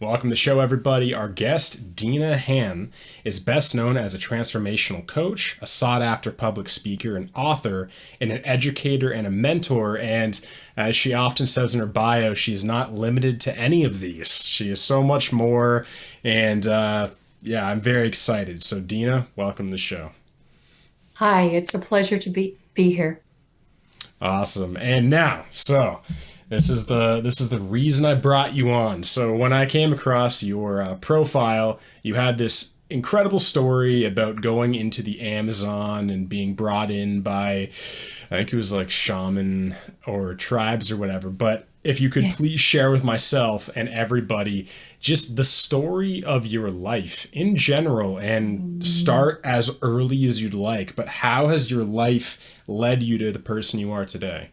Welcome to the show, everybody. Our guest, Deanna Hann, is best known as a transformational coach, a sought after public speaker, an author, and an educator and a mentor. And as she often says in her bio, she's not limited to any of these. She is so much more. And yeah, I'm very excited. So, Deanna, welcome to the show. Hi, it's a pleasure to be here. Awesome. And now, this is the reason I brought you on. So when I came across your profile, you had this incredible story about going into the Amazon and being brought in by, I think it was like shaman or tribes or whatever. But if you could Yes. please share with myself and everybody just the story of your life in general and Mm. start as early as you'd like. But how has your life led you to the person you are today?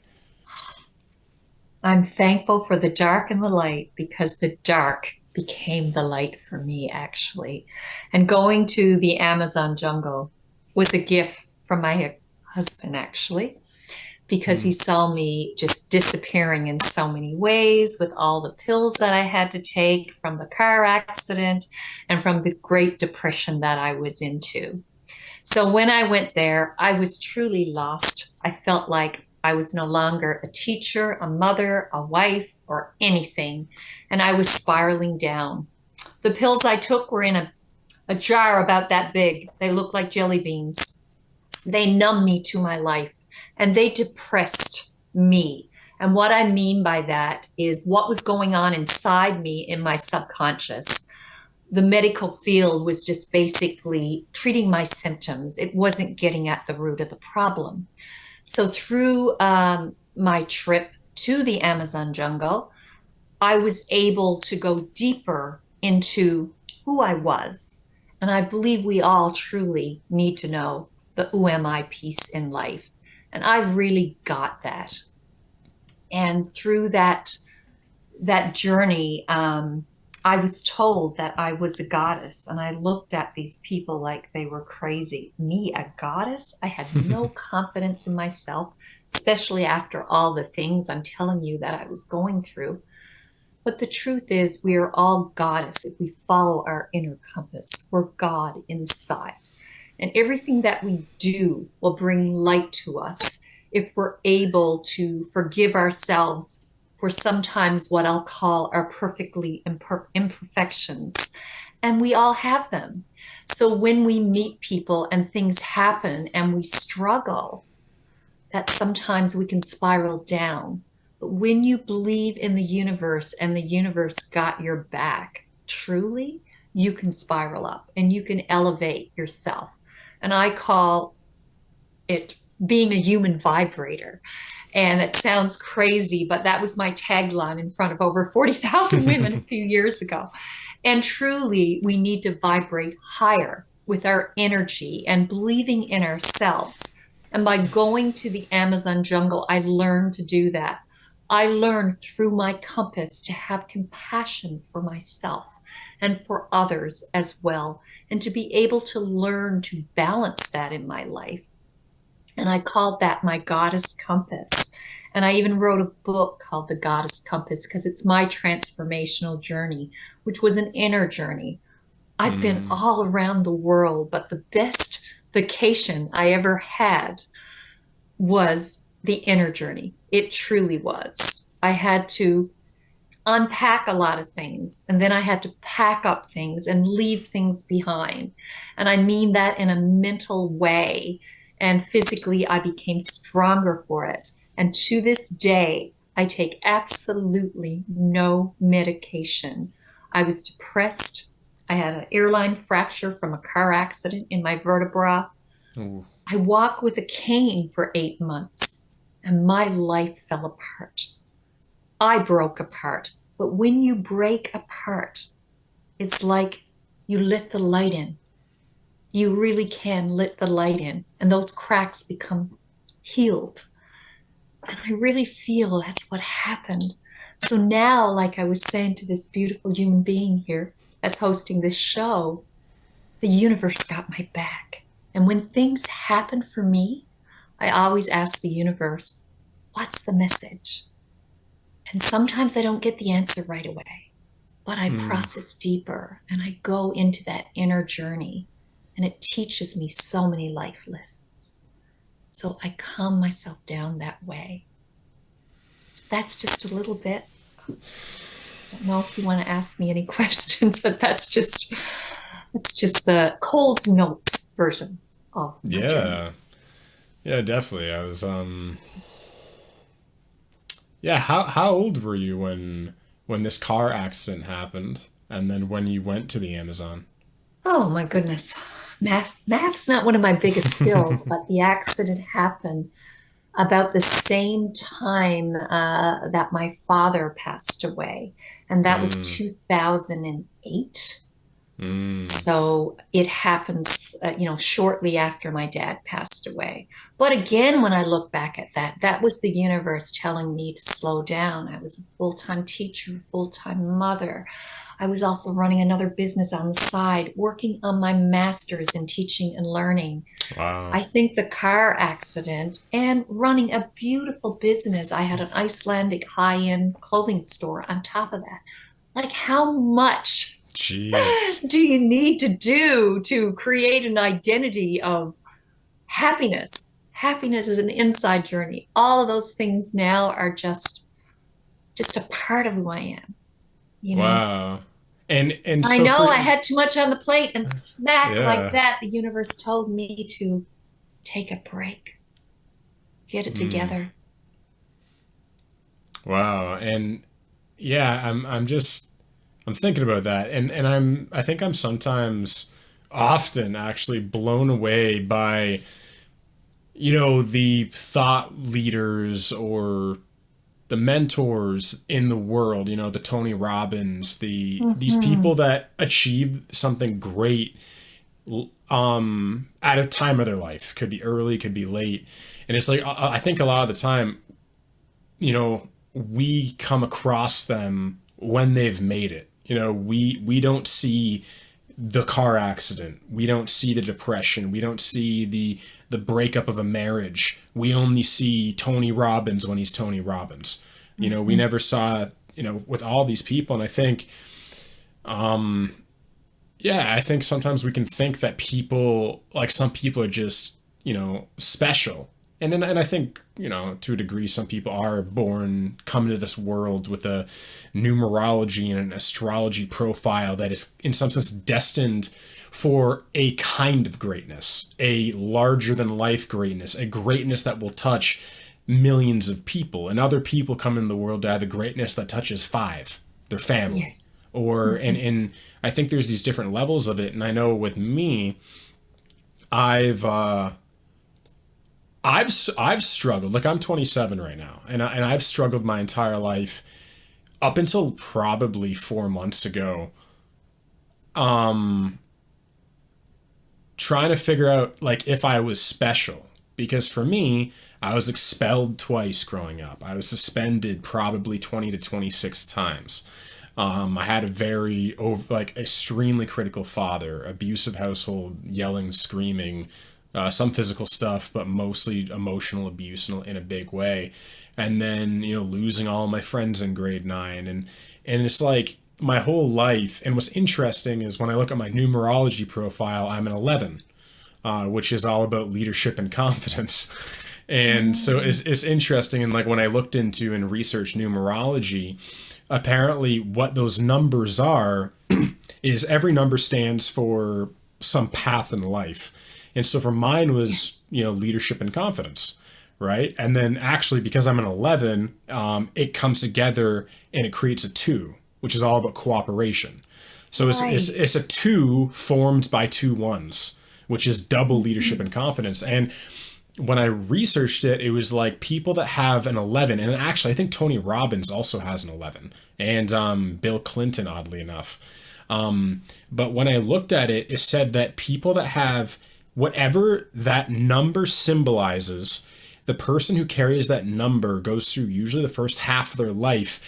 I'm thankful for the dark and the light because the dark became the light for me, actually. And going to the Amazon jungle was a gift from my ex-husband, actually, because he Mm. saw me just disappearing in so many ways with all the pills that I had to take from the car accident and from the Great Depression that I was into. So when I went there, I was truly lost. I felt like I was no longer a teacher, a mother, a wife, or anything. And I was spiraling down. The pills I took were in a jar about that big. They looked like jelly beans. They numbed me to my life and they depressed me. And what I mean by that is what was going on inside me in my subconscious. The medical field was just basically treating my symptoms. It wasn't getting at the root of the problem. So, through my trip to the Amazon jungle, I was able to go deeper into who I was. And I believe we all truly need to know the who am I piece in life. And I really got that. And through that journey, I was told that I was a goddess, and I looked at these people like they were crazy. Me, a goddess? I had no confidence in myself, especially after all the things I'm telling you that I was going through. But the truth is, we are all goddess if we follow our inner compass. We're God inside. And everything that we do will bring light to us if we're able to forgive ourselves for sometimes what I'll call our perfectly imperfections. And we all have them. So when we meet people and things happen and we struggle, that sometimes we can spiral down. But when you believe in the universe and the universe got your back, truly, you can spiral up and you can elevate yourself. And I call it being a human vibrator. And it sounds crazy, but that was my tagline in front of over 40,000 women a few years ago. And truly, we need to vibrate higher with our energy and believing in ourselves. And by going to the Amazon jungle, I learned to do that. I learned through my compass to have compassion for myself and for others as well, and to be able to learn to balance that in my life. And I called that my goddess compass. And I even wrote a book called The Goddess Compass because it's my transformational journey, which was an inner journey. I've been Mm. all around the world, but the best vacation I ever had was the inner journey. It truly was. I had to unpack a lot of things, and then I had to pack up things and leave things behind. And I mean that in a mental way. And physically, I became stronger for it. And to this day, I take absolutely no medication. I was depressed. I had an airline fracture from a car accident in my vertebra. Ooh. I walked with a cane for 8 months, and my life fell apart. I broke apart. But when you break apart, it's like you lit the light in. You really can lit the light in, and those cracks become healed. And I really feel that's what happened. So now, like I was saying to this beautiful human being here that's hosting this show, the universe got my back. And when things happen for me, I always ask the universe, what's the message? And sometimes I don't get the answer right away. but I process deeper and I go into that inner journey, and it teaches me so many life lessons. So I calm myself down that way. That's just a little bit. I don't know if you want to ask me any questions, but that's just the Cole's Notes version of my journey. Yeah. Yeah, definitely. I was yeah, how old were you when this car accident happened and then when you went to the Amazon? Oh my goodness. Math's not one of my biggest skills, but the accident happened about the same time that my father passed away, and that was Mm, 2008. mm, So it happens, shortly after my dad passed away. But again, when I look back at that, that was the universe telling me to slow down. I was a full-time teacher, full-time mother. I was also running another business on the side, working on my master's in teaching and learning. wow. I think the car accident and running a beautiful business. I had an Icelandic high-end clothing store on top of that. Like, how much Jeez. do you need to do to create an identity of happiness? Happiness is an inside journey. All of those things now are just a part of who I am, you know. Wow. And I so know for I had too much on the plate, and smack like yeah. that, the universe told me to take a break, get it Mm, together. wow. And yeah, I'm thinking about that and I think I'm sometimes often actually blown away by the thought leaders or the mentors in the world, the Tony Robbins, these Mm-hmm. people that achieve something great at a time of their life. Could be early, could be late. And it's like I think a lot of the time, we come across them when they've made it. We don't see the car accident. We don't see the depression. We don't see the breakup of a marriage. We only see Tony Robbins when he's Tony Robbins. We Mm-hmm. never saw, with all these people. And I think, yeah, I think sometimes we can think that people, like some people are just, special. And I think, to a degree, some people are born, come into this world with a numerology and an astrology profile that is, in some sense, destined for a kind of greatness, a larger than life greatness, a greatness that will touch millions of people. And other people come in the world to have a greatness that touches five, their family. Yes. Or, Mm-hmm. and I think there's these different levels of it. And I know with me, I've, uh, I've struggled. Like I'm 27 right now, and I've struggled my entire life up until probably 4 months ago, trying to figure out like if I was special. Because for me, I was expelled twice growing up. I was suspended probably 20 to 26 times. I had a very like extremely critical father, abusive household, yelling, screaming, some physical stuff, but mostly emotional abuse in a big way. And then losing all my friends in grade 9, and it's like my whole life. And what's interesting is when I look at my numerology profile, I'm an 11, which is all about leadership and confidence. And so Mm. it's interesting. And like when I looked into and researched numerology, apparently what those numbers are is every number stands for some path in life. And so for mine was, Yes. leadership and confidence, right? And then actually because I'm an 11, it comes together and it creates a 2, which is all about cooperation. So it's Right. a 2 formed by two ones, which is double leadership Mhm. and confidence. And when I researched it, it was like people that have an 11, and actually, I think Tony Robbins also has an 11, and Bill Clinton, oddly enough. But when I looked at it, it said that people that have whatever that number symbolizes, the person who carries that number goes through usually the first half of their life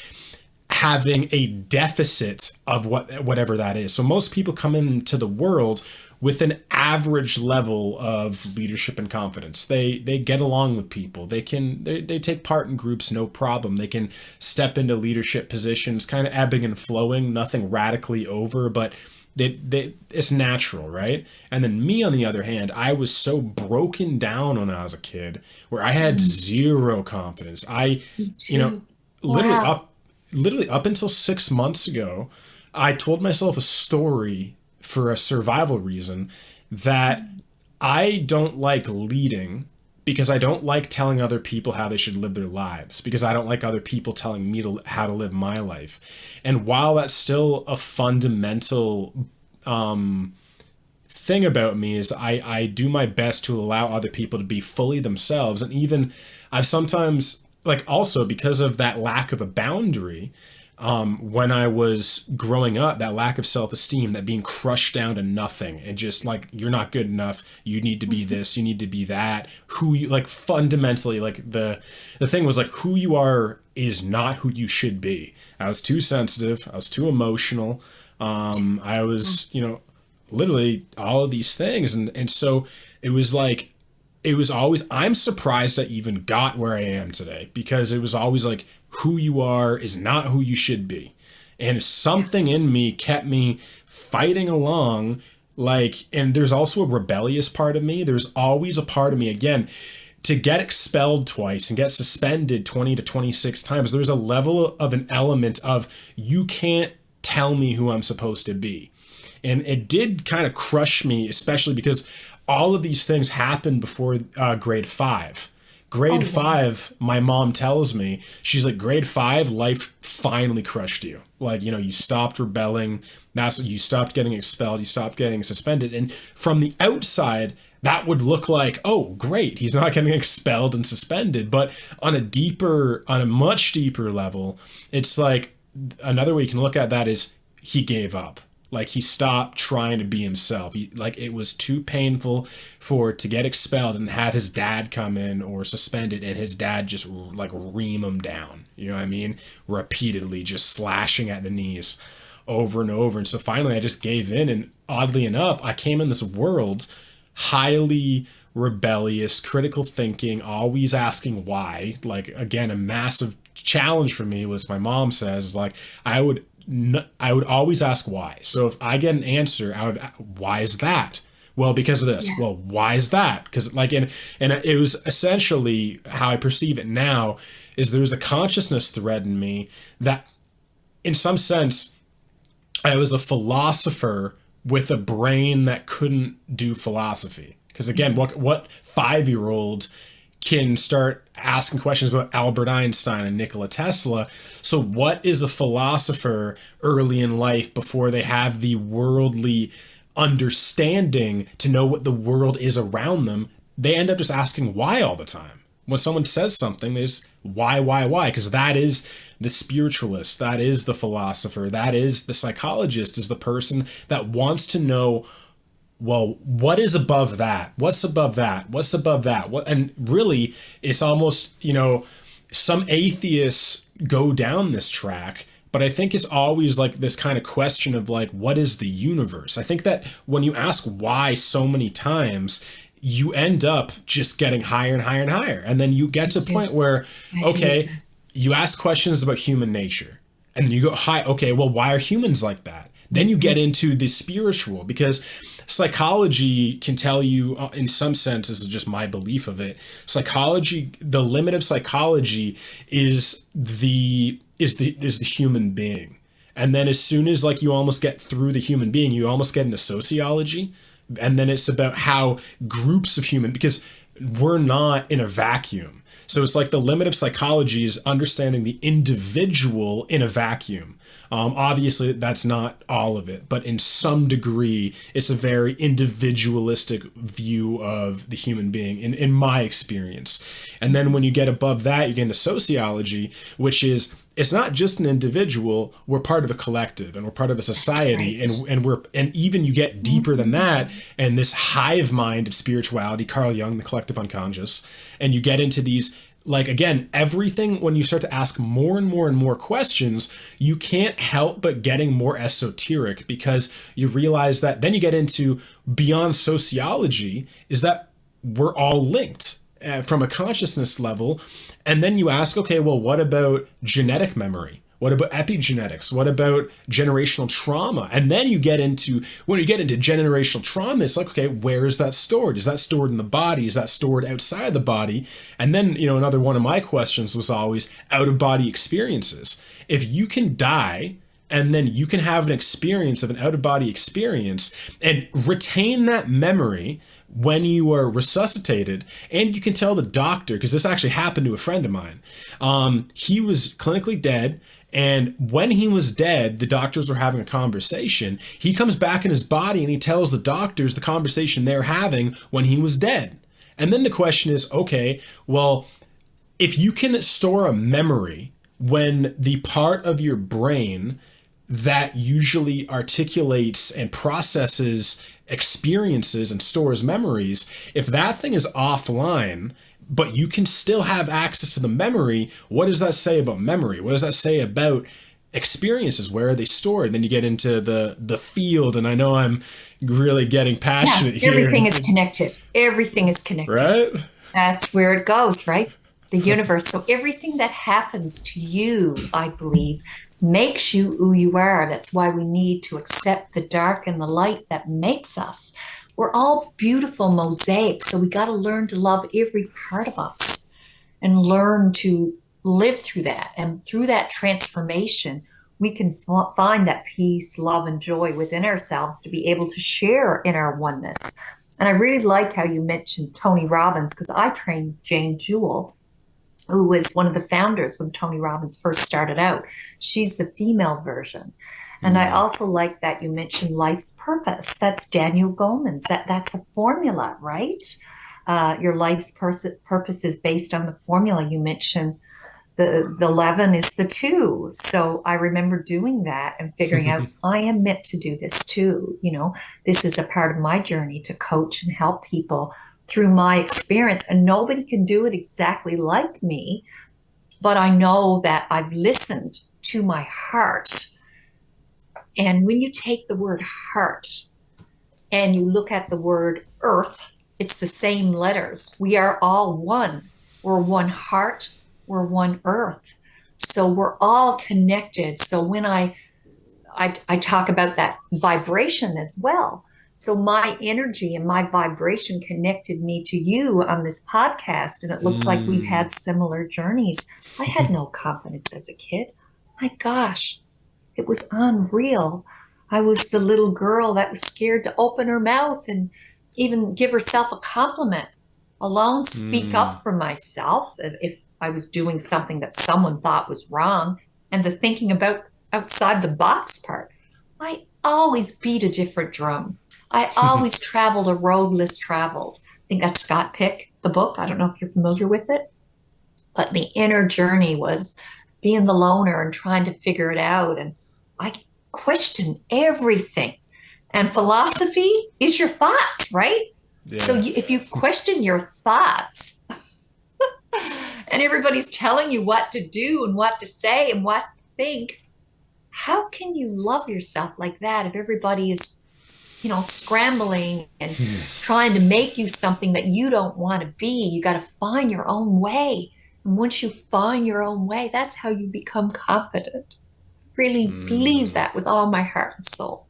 having a deficit of whatever that is. So most people come into the world with an average level of leadership and confidence. They get along with people. They take part in groups, no problem. They can step into leadership positions, kind of ebbing and flowing, nothing radically over, but it's natural, right? And then me, on the other hand, I was so broken down when I was a kid, where I had zero confidence. Literally up until 6 months ago, I told myself a story for a survival reason that I don't like leading because I don't like telling other people how they should live their lives, because I don't like other people telling me how to live my life. And while that's still a fundamental thing about me, is I do my best to allow other people to be fully themselves. And even I've sometimes, like, also because of that lack of a boundary, when I was growing up, that lack of self-esteem, that being crushed down to nothing and just like, you're not good enough, you need to be this, you need to be that, who you, like, fundamentally, like, the thing was like, who you are is not who you should be. I was too sensitive, I was too emotional, I was, literally all of these things, and so it was like, it was always, I'm surprised I even got where I am today, because it was always like, who you are is not who you should be. And something in me kept me fighting along, like, and there's also a rebellious part of me. There's always a part of me, again, to get expelled twice and get suspended 20 to 26 times. There's a level of an element of, you can't tell me who I'm supposed to be. And it did kind of crush me, especially because all of these things happened before grade 5. Grade 5, my mom tells me, she's like, grade 5, life finally crushed you. Like, you stopped rebelling. You stopped getting expelled. You stopped getting suspended. And from the outside, that would look like, oh, great, he's not getting expelled and suspended. But on a much deeper level, it's like, another way you can look at that is, he gave up. Like, he stopped trying to be himself. It was too painful to get expelled and have his dad come in or suspended, and his dad just like ream him down. You know what I mean? Repeatedly, just slashing at the knees over and over. And so finally I just gave in. And oddly enough, I came in this world highly rebellious, critical thinking, always asking why. Like, again, a massive challenge for me was, my mom says, like, I would always ask why. So if I get an answer, why is that? Well, because of this. Yeah. Well, why is that? Because, like, and it was essentially how I perceive it now, is there's a consciousness thread in me that, in some sense, I was a philosopher with a brain that couldn't do philosophy. Because again, what 5-year-old can start asking questions about Albert Einstein and Nikola Tesla? So what is a philosopher early in life, before they have the worldly understanding to know what the world is around them? They end up just asking why all the time. When someone says something, there's why? Because that is the spiritualist, that is the philosopher, that is the psychologist, is the person that wants to know, well, what is above that? What's above that? What's above that? And really, it's almost, some atheists go down this track, but I think it's always like this kind of question of like, what is the universe? I think that when you ask why so many times, you end up just getting higher and higher and higher. And then you get to a point where, okay, you ask questions about human nature, and then you go, okay, well, why are humans like that? Then you get into the spiritual, because psychology can tell you, in some sense, this is just my belief of it, psychology, the limit of psychology is the human being. And then as soon as like you almost get through the human being, you almost get into sociology. And then it's about how groups of because we're not in a vacuum. So it's like the limit of psychology is understanding the individual in a vacuum. Obviously, that's not all of it, but in some degree, it's a very individualistic view of the human being, in my experience. And then when you get above that, you get into sociology, which is, it's not just an individual, we're part of a collective, and we're part of a society. Right. And even you get deeper than that, and this hive mind of spirituality, Carl Jung, the collective unconscious, and you get into these like, again, everything, when you start to ask more and more and more questions, you can't help but getting more esoteric, because you realize that then you get into beyond sociology, is that we're all linked from a consciousness level. And then you ask, okay, well, what about genetic memory? What about epigenetics? What about generational trauma? And then you get into, when you get into generational trauma, it's like, okay, where is that stored? Is that stored in the body? Is that stored outside the body? And then, another one of my questions was always out of body experiences. If you can die and then you can have an experience of an out of body experience and retain that memory when you are resuscitated, and you can tell the doctor, because this actually happened to a friend of mine. He was clinically dead. And when he was dead, the doctors were having a conversation. He comes back in his body and he tells the doctors the conversation they're having when he was dead. And then the question is, okay, well, if you can store a memory when the part of your brain that usually articulates and processes experiences and stores memories, if that thing is offline, but you can still have access to the memory, what does that say about memory? What does that say about experiences? Where are they stored? Then you get into the field, and I know I'm really getting passionate here. Everything is connected. Everything is connected. Right? That's where it goes, right? The universe. So everything that happens to you, I believe, makes you who you are. That's why we need to accept the dark and the light that makes us. We're all beautiful mosaics, so we got to learn to love every part of us and learn to live through that. And through that transformation, we can find that peace, love, and joy within ourselves to be able to share in our oneness. And I really like how you mentioned Tony Robbins, because I trained Jane Jewell, who was one of the founders when Tony Robbins first started out. She's the female version. And I also like that you mentioned life's purpose. That's Daniel Goleman's. That's a formula, right? Your life's purpose is based on the formula. You mentioned the 11 is the 2. So I remember doing that and figuring out I am meant to do this too. This is a part of my journey to coach and help people through my experience. And nobody can do it exactly like me, but I know that I've listened to my heart. And when you take the word heart and you look at the word earth, it's the same letters. We are all one. We're one heart. We're one earth. So we're all connected. So when I talk about that vibration as well. So my energy and my vibration connected me to you on this podcast. And it looks like we've had similar journeys. I had no confidence as a kid. My gosh. It was unreal. I was the little girl that was scared to open her mouth and even give herself a compliment, alone speak up for myself if I was doing something that someone thought was wrong. And the thinking about outside the box part, I always beat a different drum. I always traveled a road less traveled. I think that's Scott Pick, the book. I don't know if you're familiar with it. But the inner journey was being the loner and trying to figure it out. And I question everything. And philosophy is your thoughts, right? Yeah. So if you question your thoughts and everybody's telling you what to do and what to say and what to think, how can you love yourself like that if everybody is, scrambling and trying to make you something that you don't want to be? You got to find your own way. And once you find your own way, that's how you become confident. Really believe that with all my heart and soul.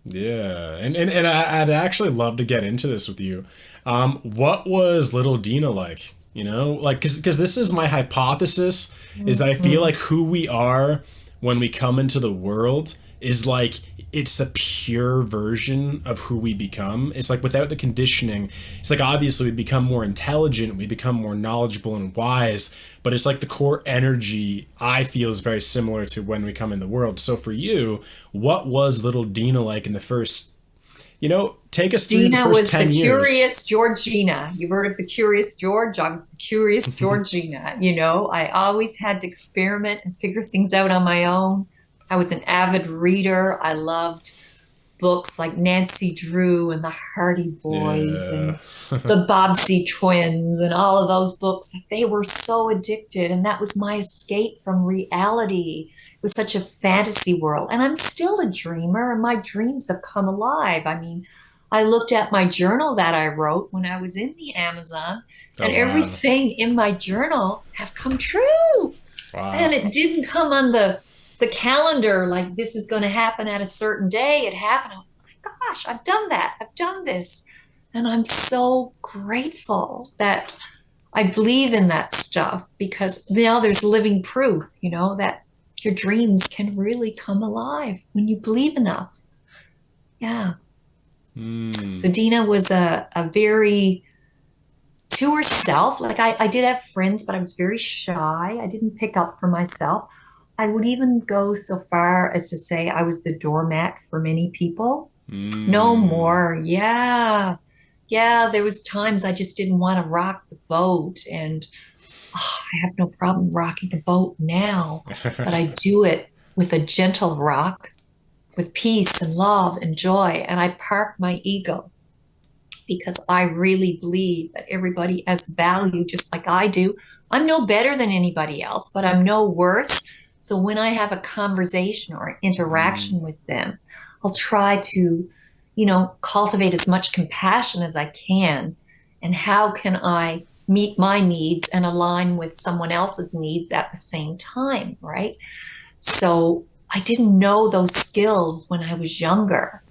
Yeah. And I'd actually love to get into this with you. What was little Deanna like? Because this is my hypothesis, is that I feel like who we are when we come into the world is like, it's a pure version of who we become. It's like without the conditioning, it's like obviously we become more intelligent, we become more knowledgeable and wise, but it's like the core energy I feel is very similar to when we come in the world. So for you, what was little Deanna like in the first, take us through the first 10 years. Deanna was the curious Georgina. You've heard of the Curious George? I was the curious Georgina. I always had to experiment and figure things out on my own. I was an avid reader. I loved books like Nancy Drew and the Hardy Boys Yeah. and the Bobbsey Twins and all of those books. They were so addicted, and that was my escape from reality. It was such a fantasy world. And I'm still a dreamer, and my dreams have come alive. I mean, I looked at my journal that I wrote when I was in the Amazon, Oh and wow. everything in my journal have come true. Wow. And it didn't come on the calendar like this is going to happen at a certain day. It happened. Oh my gosh, I've done that. I've done this. And I'm so grateful that I believe in that stuff because now there's living proof, that your dreams can really come alive when you believe enough. Yeah. So Mm. Dina was a very to herself. Like I did have friends, but I was very shy. I didn't pick up for myself. I would even go so far as to say I was the doormat for many people. No Mm. more. Yeah. Yeah, there was times I just didn't want to rock the boat and I have no problem rocking the boat now, but I do it with a gentle rock, with peace and love and joy, and I park my ego because I really believe that everybody has value just like I do. I'm no better than anybody else, but I'm no worse. So when I have a conversation or Mm. interaction with them, I'll try to, cultivate as much compassion as I can. And how can I meet my needs and align with someone else's needs at the same time, right? So I didn't know those skills when I was younger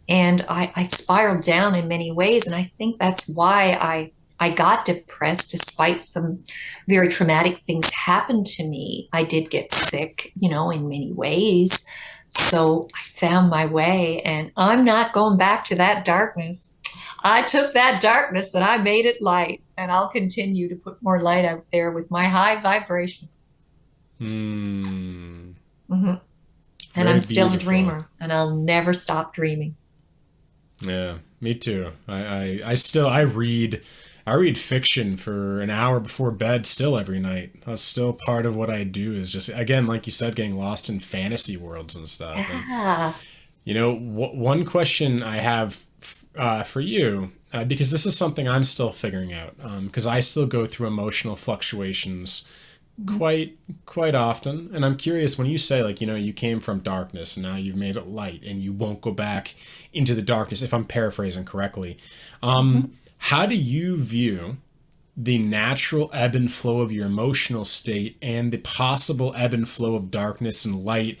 and I spiraled down in many ways. And I think that's why I got depressed despite some very traumatic things happened to me. I did get sick, in many ways. So I found my way and I'm not going back to that darkness. I took that darkness and I made it light, and I'll continue to put more light out there with my high vibration. Mm. hmm And I'm Very still a beautiful. dreamer, and I'll never stop dreaming. Yeah, me too. I still I read fiction for an hour before bed still every night. That's still part of what I do is just again like you said getting lost in fantasy worlds and stuff. And Yeah. one question I have for you because this is something I'm still figuring out because I still go through emotional fluctuations Mhm. quite quite often, and I'm curious when you say like you came from darkness and now you've made it light and you won't go back into the darkness if I'm paraphrasing correctly. Mhm. How do you view the natural ebb and flow of your emotional state and the possible ebb and flow of darkness and light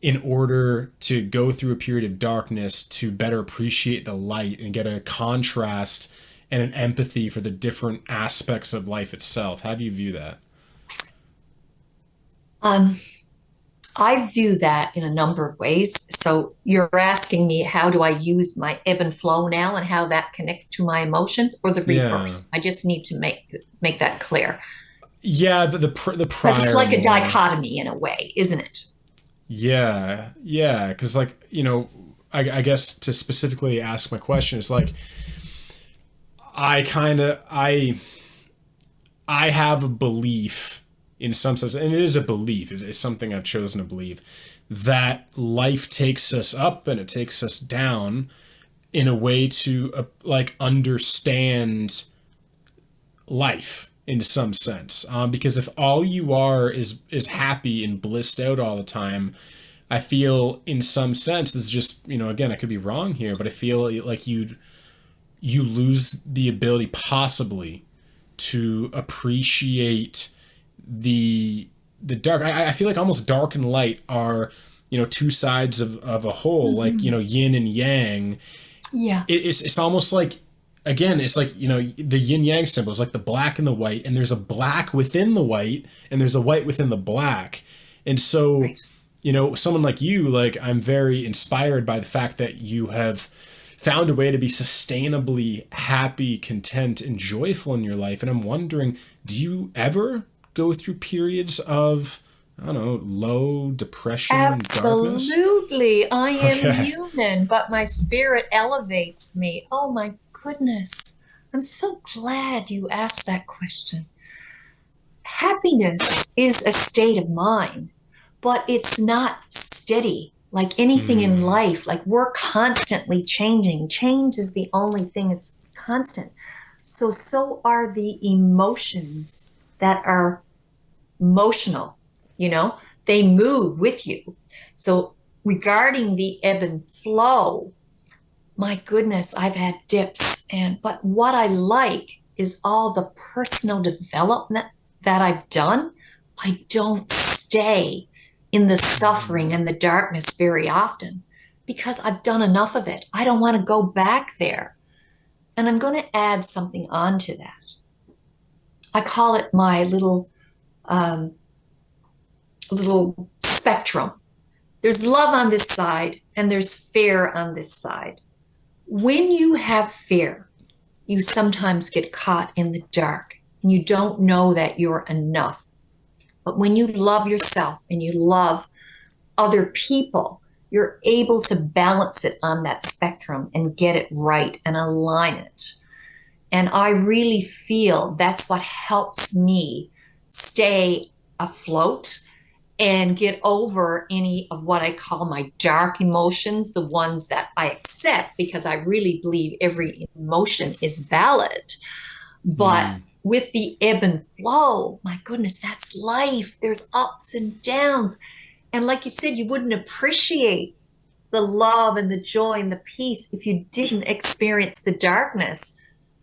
in order to go through a period of darkness to better appreciate the light and get a contrast and an empathy for the different aspects of life itself? How do you view that? Um, I view that in a number of ways. So you're asking me how do I use my ebb and flow now and how that connects to my emotions, or the Yeah. reverse? I just need to make that clear Yeah, the because it's prior like a more. dichotomy in a way, isn't it? Yeah, yeah, because like I guess to specifically ask my question is like I kind of I have a belief in some sense, and it is a belief, it's something I've chosen to believe that life takes us up and it takes us down in a way to like understand life in some sense. Because if all you are is happy and blissed out all the time, I feel in some sense this is just again I could be wrong here, but I feel like you lose the ability possibly to appreciate the dark. I feel like almost dark and light are two sides of a whole, like Mhm. yin and yang. Yeah. It's almost like again it's like the yin yang symbol is like the black and the white, and there's a black within the white and there's a white within the black. And so Right. someone like you, like I'm very inspired by the fact that you have found a way to be sustainably happy, content, and joyful in your life. And I'm wondering, do you ever go through periods of, I don't know, low depression and darkness? Absolutely. I am Okay. human, but my spirit elevates me. Oh my goodness. I'm so glad you asked that question. Happiness is a state of mind, but it's not steady. Like anything in Mm. life, like we're constantly changing. Change is the only thing is constant. So are the emotions that are emotional, you know, they move with you. So regarding the ebb and flow, my goodness, I've had dips but what I like is all the personal development that I've done. I don't stay in the suffering Mhm. and the darkness very often because I've done enough of it. I don't want to go back there. And I'm going to add something onto that. I call it my um, little spectrum. There's love on this side and there's fear on this side. When you have fear, you sometimes get caught in the dark and you don't know that you're enough. But when you love yourself and you love other people, you're able to balance it on that spectrum and get it right and align it. And I really feel that's what helps me stay afloat and get over any of what I call my dark emotions, the ones that I accept, because I really believe every emotion is valid. But Mm. with the ebb and flow, my goodness, that's life. There's ups and downs. And like you said, you wouldn't appreciate the love and the joy and the peace if you didn't experience the darkness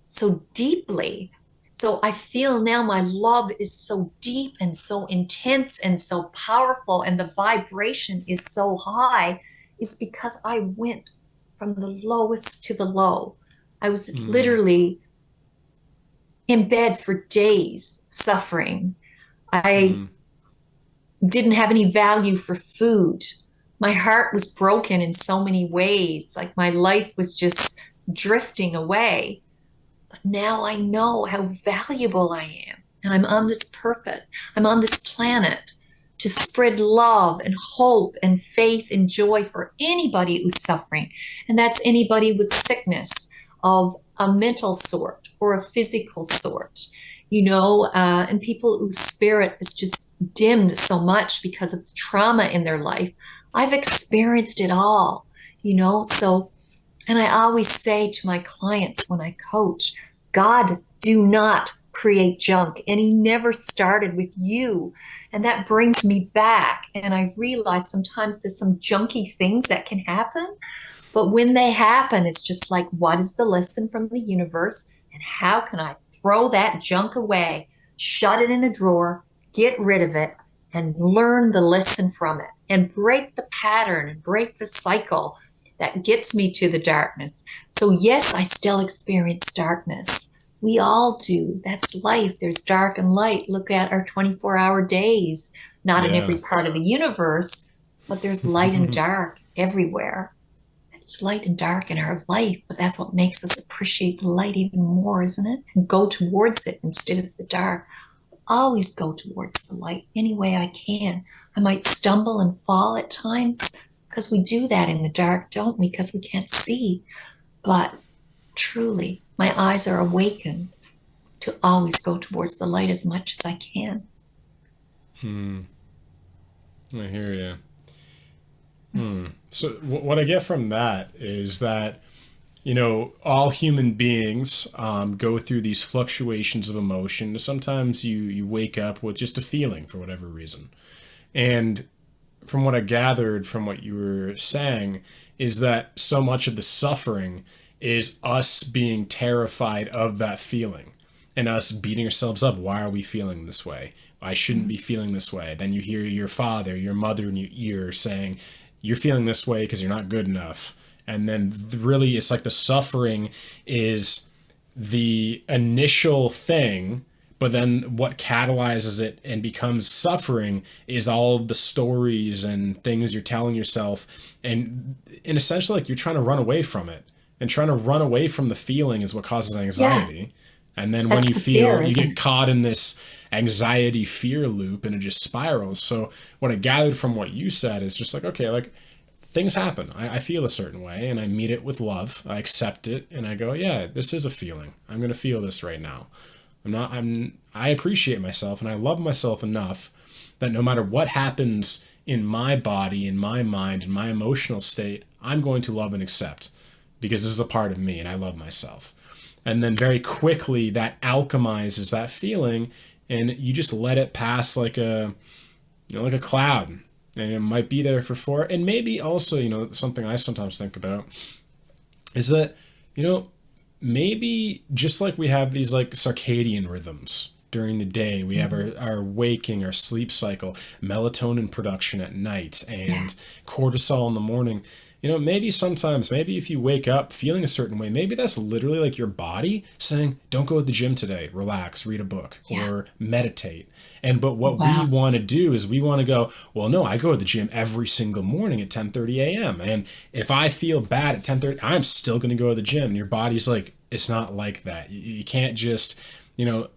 so deeply. So I feel now my love is so deep and so intense and so powerful, and the vibration is so high, is because I went from the lowest to the low. I was Mm. literally in bed for days suffering. I Mm. didn't have any value for food. My heart was broken in so many ways. Like my life was just drifting away. Now I know how valuable I am. And I'm on this purpose. I'm on this planet to spread love and hope and faith and joy for anybody who's suffering. And that's anybody with sickness of a mental sort or a physical sort, and people whose spirit is just dimmed so much because of the trauma in their life. I've experienced it all, so and I always say to my clients when I coach, God, do not create junk. And He never started with you. And that brings me back. And I realize sometimes there's some junky things that can happen. But when they happen, it's just like, what is the lesson from the universe? And how can I throw that junk away, shut it in a drawer, get rid of it, and learn the lesson from it and break the pattern and break the cycle that gets me to the darkness. So, yes, I still experience darkness. We all do. That's life. There's dark and light. Look at our 24-hour days, not in every Yeah. part of the universe, but there's light and dark everywhere. It's light and dark in our life, but that's what makes us appreciate the light even more, isn't it? And go towards it instead of the dark. Always go towards the light any way I can. I might stumble and fall at times because we do that in the dark, don't we? Because we can't see. But truly, my eyes are awakened to always go towards the light as much as I can. Mm. I hear you. So what I get from that is that all human beings go through these fluctuations of emotion. Sometimes you wake up with just a feeling for whatever reason, and from what I gathered from what you were saying is that so much of the suffering is us being terrified of that feeling and us beating ourselves up. Why are we feeling this way? I shouldn't be feeling this way. Then you hear your father, your mother in your ear saying, you're feeling this way because you're not good enough. And then really it's like the suffering is the initial thing, but then what catalyzes it and becomes suffering is all the stories and things you're telling yourself, and in essentially like you're trying to run away from it, and trying to run away from the feeling is what causes Yeah, anxiety. And then when that's you the fear, feel, you isn't get it? caught in this anxiety fear loop and it just spirals. So what I gathered from what you said is just like, okay, like things happen. I feel a certain way and I meet it with love. I accept it and I go, yeah, this is a feeling. I'm going to feel this right now. I appreciate myself and I love myself enough that no matter what happens in my body, in my mind, in my emotional state, I'm going to love and accept because this is a part of me and I love myself. And then very quickly that alchemizes that feeling and you just let it pass like like a cloud. And it might be there for four. And maybe also, something I sometimes think about is that, maybe just like we have these like circadian rhythms during the day, we have our waking, our sleep cycle, melatonin production at night, Yeah. and cortisol in the morning. Maybe sometimes, maybe if you wake up feeling a certain way, maybe that's literally like your body saying, don't go to the gym today, relax, read a book, Yeah. or meditate. But what we Wow. want to do is we want to go, well, no, I go to the gym every single morning at 10:30 a.m. And if I feel bad at 10:30, I'm still going to go to the gym. And your body's like, it's not like that. You can't just, you know,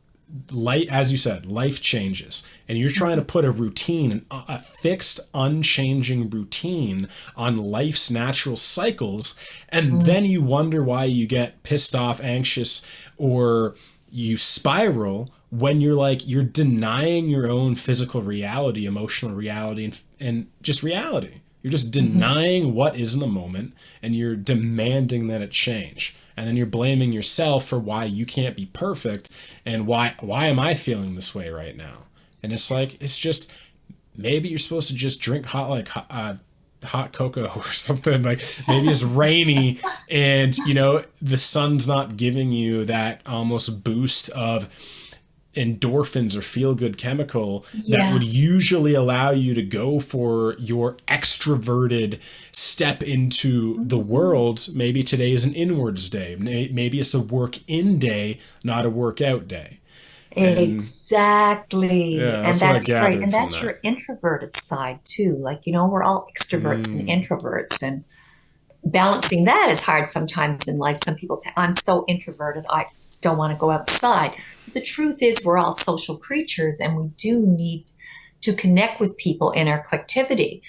as you said, life changes, and you're trying to put a routine, a fixed, unchanging routine on life's natural cycles, and then you wonder why you get pissed off, anxious, or you spiral when you're denying your own physical reality, emotional reality, and just reality. You're just denying what is in the moment, and you're demanding that it change. And then you're blaming yourself for why you can't be perfect, and why am I feeling this way right now? And it's just maybe you're supposed to just drink hot cocoa or something. Like maybe it's rainy, and the sun's not giving you that almost boost of endorphins or feel good chemical that Yeah. would usually allow you to go for your extroverted step into the world. Maybe today is an inwards day. Maybe it's a work in day, not a workout day. And Exactly. yeah, And that's what I that's right. gathered And from that's that. your introverted side too. Like, we're all extroverts and introverts, and balancing that is hard sometimes in life. Some people say, I'm so introverted, I don't want to go outside. But the truth is, we're all social creatures and we do need to connect with people in our collectivity.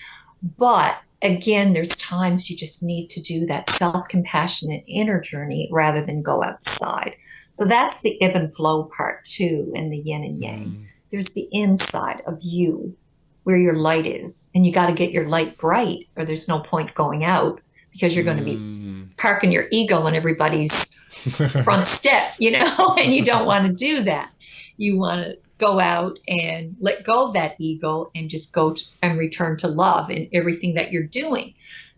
But again, there's times you just need to do that self compassionate inner journey rather than go outside. So that's the ebb and flow part too, in the yin and yang. There's the inside of you where your light is, and you got to get your light bright, or there's no point going out because you're going to be parking your ego on everybody's front step, and you don't want to do that. You want to go out and let go of that ego and just and return to love in everything that you're doing.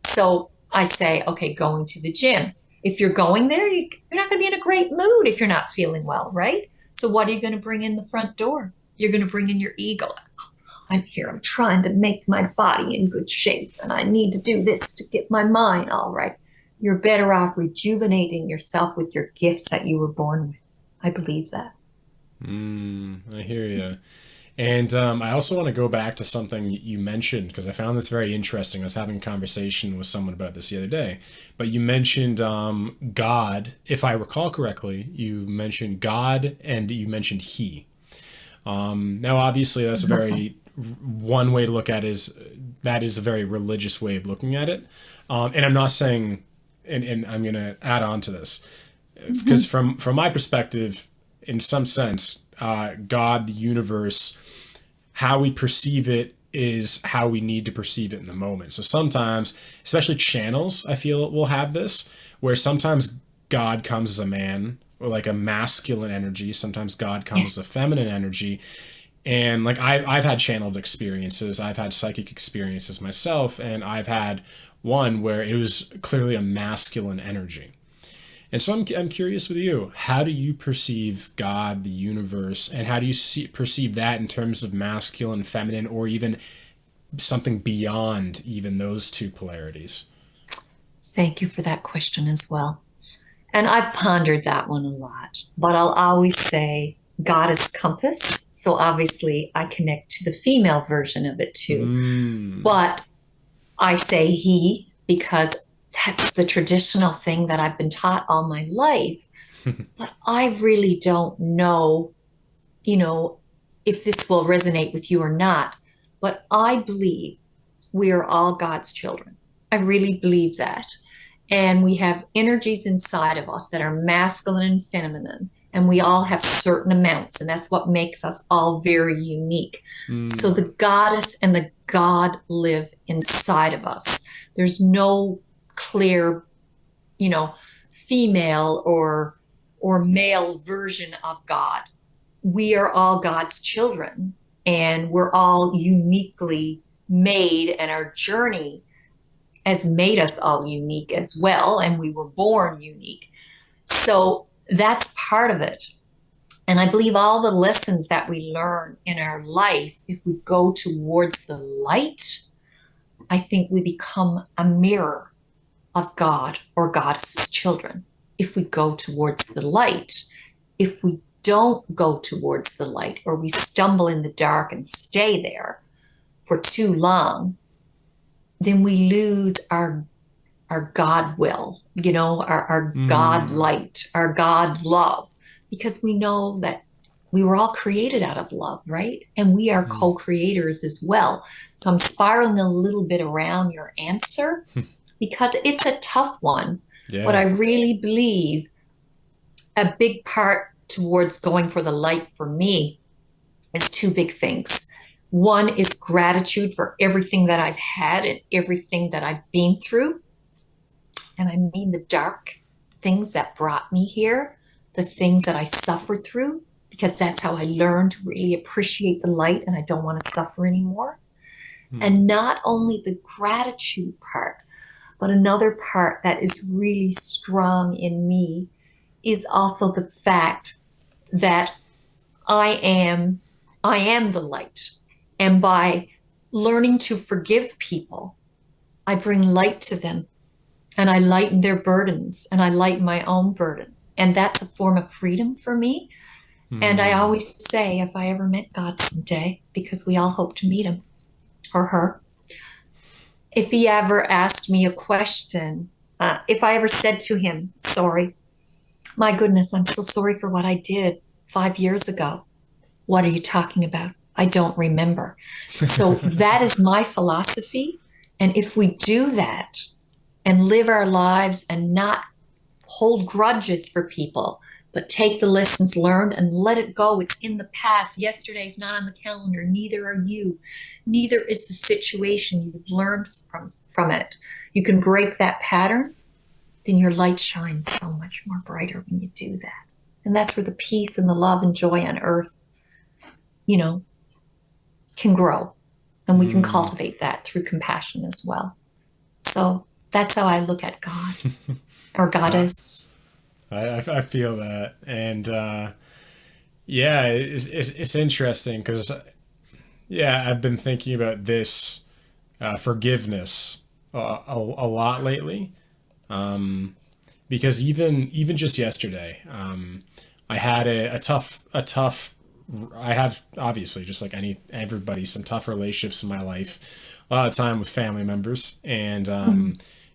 So I say, okay, going to the gym. If you're going there, you're not going to be in a great mood if you're not feeling well, right? So what are you going to bring in the front door? You're going to bring in your ego. I'm here. I'm trying to make my body in good shape, and I need to do this to get my mind all right. You're better off rejuvenating yourself with your gifts that you were born with. I believe that. I hear you. And I also want to go back to something you mentioned because I found this very interesting. I was having a conversation with someone about this the other day. But you mentioned God, if I recall correctly, you mentioned God and you mentioned He. Now, obviously, that's a very one way to look at it is that is a very religious way of looking at it. And I'm not saying, and I'm going to add on to this because from my perspective, in some sense, God, the universe, how we perceive it is how we need to perceive it in the moment. So sometimes, especially channels, I feel will have this, where sometimes God comes as a man or like a masculine energy. Sometimes God comes as a feminine energy. And like I've had channeled experiences, I've had psychic experiences myself, and I've had one where it was clearly a masculine energy. And so I'm curious with you, how do you perceive God, the universe, and how do you perceive that in terms of masculine, feminine, or even something beyond even those two polarities? Thank you for that question as well. And I've pondered that one a lot, but I'll always say God is compass. So obviously I connect to the female version of it too. But I say he because that's the traditional thing that I've been taught all my life. But I really don't know, you know, if this will resonate with you or not. But I believe we are all God's children. I really believe that. And we have energies inside of us that are masculine and feminine. and we all have certain amounts, and that's what makes us all very unique. So the goddess and the god live inside of us. There's no clear, you know, female or male version of God. We are all God's children, and we're all uniquely made, and our journey has made us all unique as well, and we were born unique. So that's part of it. And I believe all the lessons that we learn in our life, if we go towards the light, I think we become a mirror of God or Goddess's children. If we go towards the light, if we don't go towards the light, or we stumble in the dark and stay there for too long, then we lose our God will, you know, our God light, our God love, because we know that we were all created out of love, right? And we are co-creators as well. So I'm spiraling a little bit around your answer because it's a tough one. Yeah. But I really believe a big part towards going for the light for me is two big things. One is gratitude for everything that I've had and everything that I've been through. And I mean the dark things that brought me here, the things that I suffered through, because that's how I learned to really appreciate the light and I don't want to suffer anymore. And not only the gratitude part, but another part that is really strong in me is also the fact that I am the light. And by learning to forgive people, I bring light to them, and I lighten their burdens, and I lighten my own burden. And that's a form of freedom for me. And I always say, if I ever met God someday, because we all hope to meet him or her, if he ever asked me a question, if I ever said to him, sorry, my goodness, I'm so sorry for what I did 5 years ago. What are you talking about? I don't remember. So that is my philosophy. And if we do that and live our lives and not hold grudges for people, but take the lessons learned and let it go. It's in the past. Yesterday's not on the calendar. Neither are you. Neither is the situation. You've learned from it. You can break that pattern. Then your light shines so much more brighter when you do that. And that's where the peace and the love and joy on earth, you know, can grow. And we can cultivate that through compassion as well. So that's how I look at God or Goddess. I feel that. And yeah, it's interesting because, yeah, I've been thinking about this forgiveness a lot lately. Because even just yesterday, I had a tough, I have obviously just like everybody, some tough relationships in my life, a lot of time with family members, and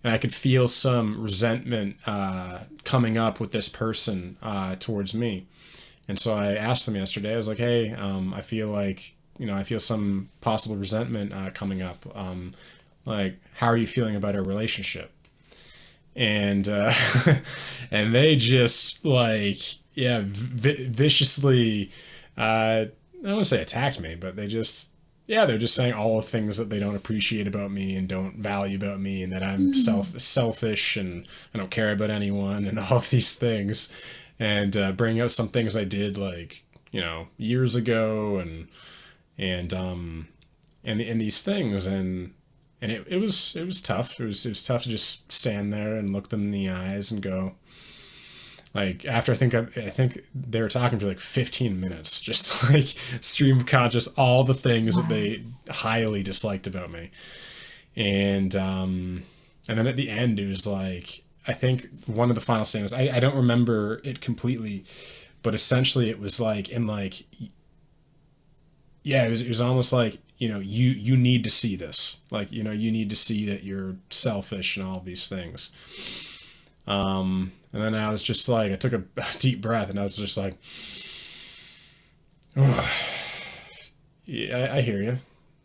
I could feel some resentment coming up with this person towards me. And so I asked them yesterday, I was like, hey, I feel like, I feel some possible resentment coming up. Like, how are you feeling about our relationship? And and they just like, yeah, viciously, I don't want to say attacked me, but they're just saying all the things that they don't appreciate about me and don't value about me, and that I'm selfish and I don't care about anyone and all of these things, and bring out some things I did like, years ago, and these things, and it was tough. It was tough to just stand there and look them in the eyes and go, like, after I think they were talking for like 15 minutes, just like stream of conscious all the things that they highly disliked about me. And then at the end it was like, I think one of the final statements, I don't remember it completely, but essentially it was like, it was almost like, you need to see this. Like, you need to see that you're selfish and all these things. And then I was just like, I took a deep breath and I was just like, oh, yeah, I hear you.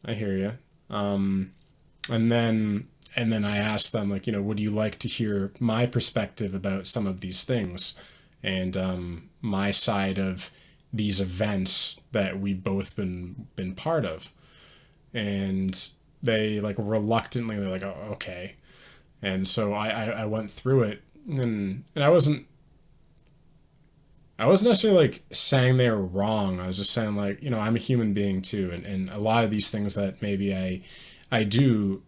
I hear you. And then I asked them, like, would you like to hear my perspective about some of these things? and my side of these events that we've both been part of. And they like reluctantly, they're like, oh, okay. And so I went through it, and I wasn't necessarily like saying they were wrong. I was just saying like, I'm a human being too. And a lot of these things that maybe I do,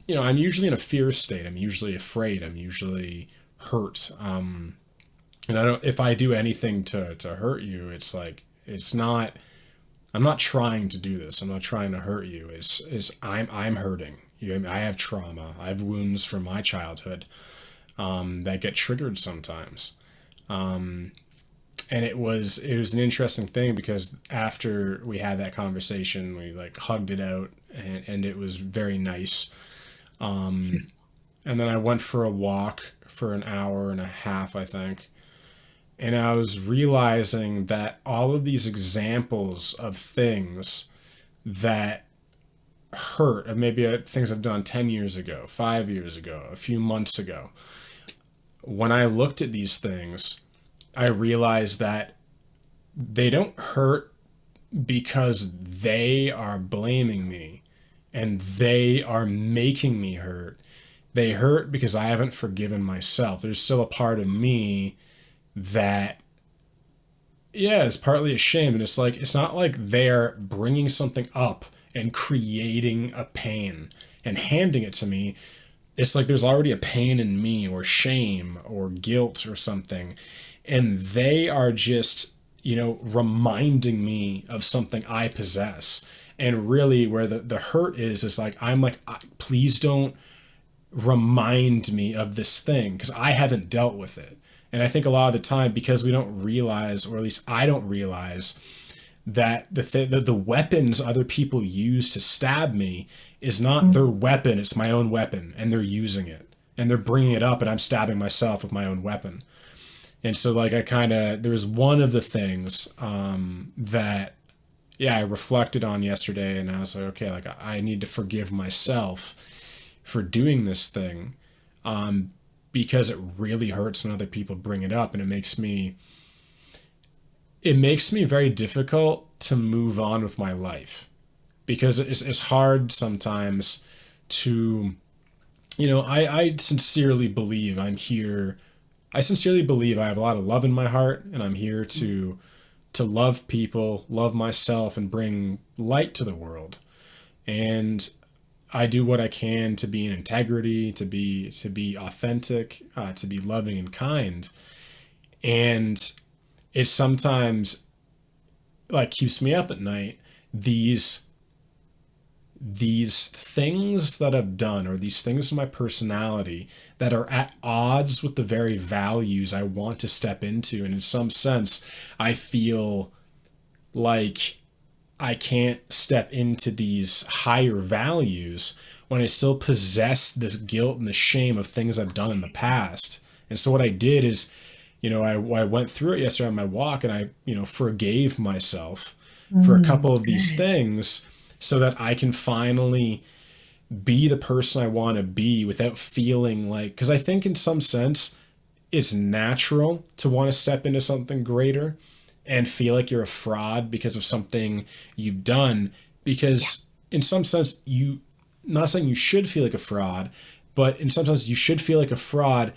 I'm usually in a fear state. I'm usually afraid. I'm usually hurt. And I don't, if I do anything to hurt you, it's like, it's not, I'm not trying to do this. I'm not trying to hurt you. I'm hurting. I have trauma. I have wounds from my childhood, that get triggered sometimes. And it was an interesting thing because after we had that conversation, we like hugged it out, and it was very nice. And then I went for a walk for an hour and a half, I think. And I was realizing that all of these examples of things that hurt, of maybe things I've done 10 years ago, 5 years ago, a few months ago, when I looked at these things, I realized that they don't hurt because they are blaming me and they are making me hurt. They hurt because I haven't forgiven myself. There's still a part of me that, yeah, is partly ashamed. And it's like, it's not like they're bringing something up and creating a pain and handing it to me. It's like there's already a pain in me, or shame or guilt or something. And they are just, reminding me of something I possess. And really where the hurt is like, I'm like, please don't remind me of this thing because I haven't dealt with it. And I think a lot of the time, because we don't realize, or at least I don't realize, that the weapons other people use to stab me is not their weapon, it's my own weapon, and they're using it. And they're bringing it up, and I'm stabbing myself with my own weapon. And so, like, there was one of the things that, yeah, I reflected on yesterday, and I was like, okay, like, I need to forgive myself for doing this thing, because it really hurts when other people bring it up, and it makes me very difficult to move on with my life, because it's hard sometimes to, I sincerely believe I'm here. I sincerely believe I have a lot of love in my heart, and I'm here to love people, love myself, and bring light to the world. And I do what I can to be in integrity, to be authentic, to be loving and kind. And it sometimes like keeps me up at night, these things that I've done, or these things in my personality that are at odds with the very values I want to step into. And in some sense, I feel like I can't step into these higher values when I still possess this guilt and the shame of things I've done in the past. And so what I did is, I went through it yesterday on my walk, and I, forgave myself for a couple of these things, so that I can finally be the person I want to be without feeling like, because I think in some sense it's natural to want to step into something greater and feel like you're a fraud because of something you've done, because in some sense, not saying you should feel like a fraud, but in some sense you should feel like a fraud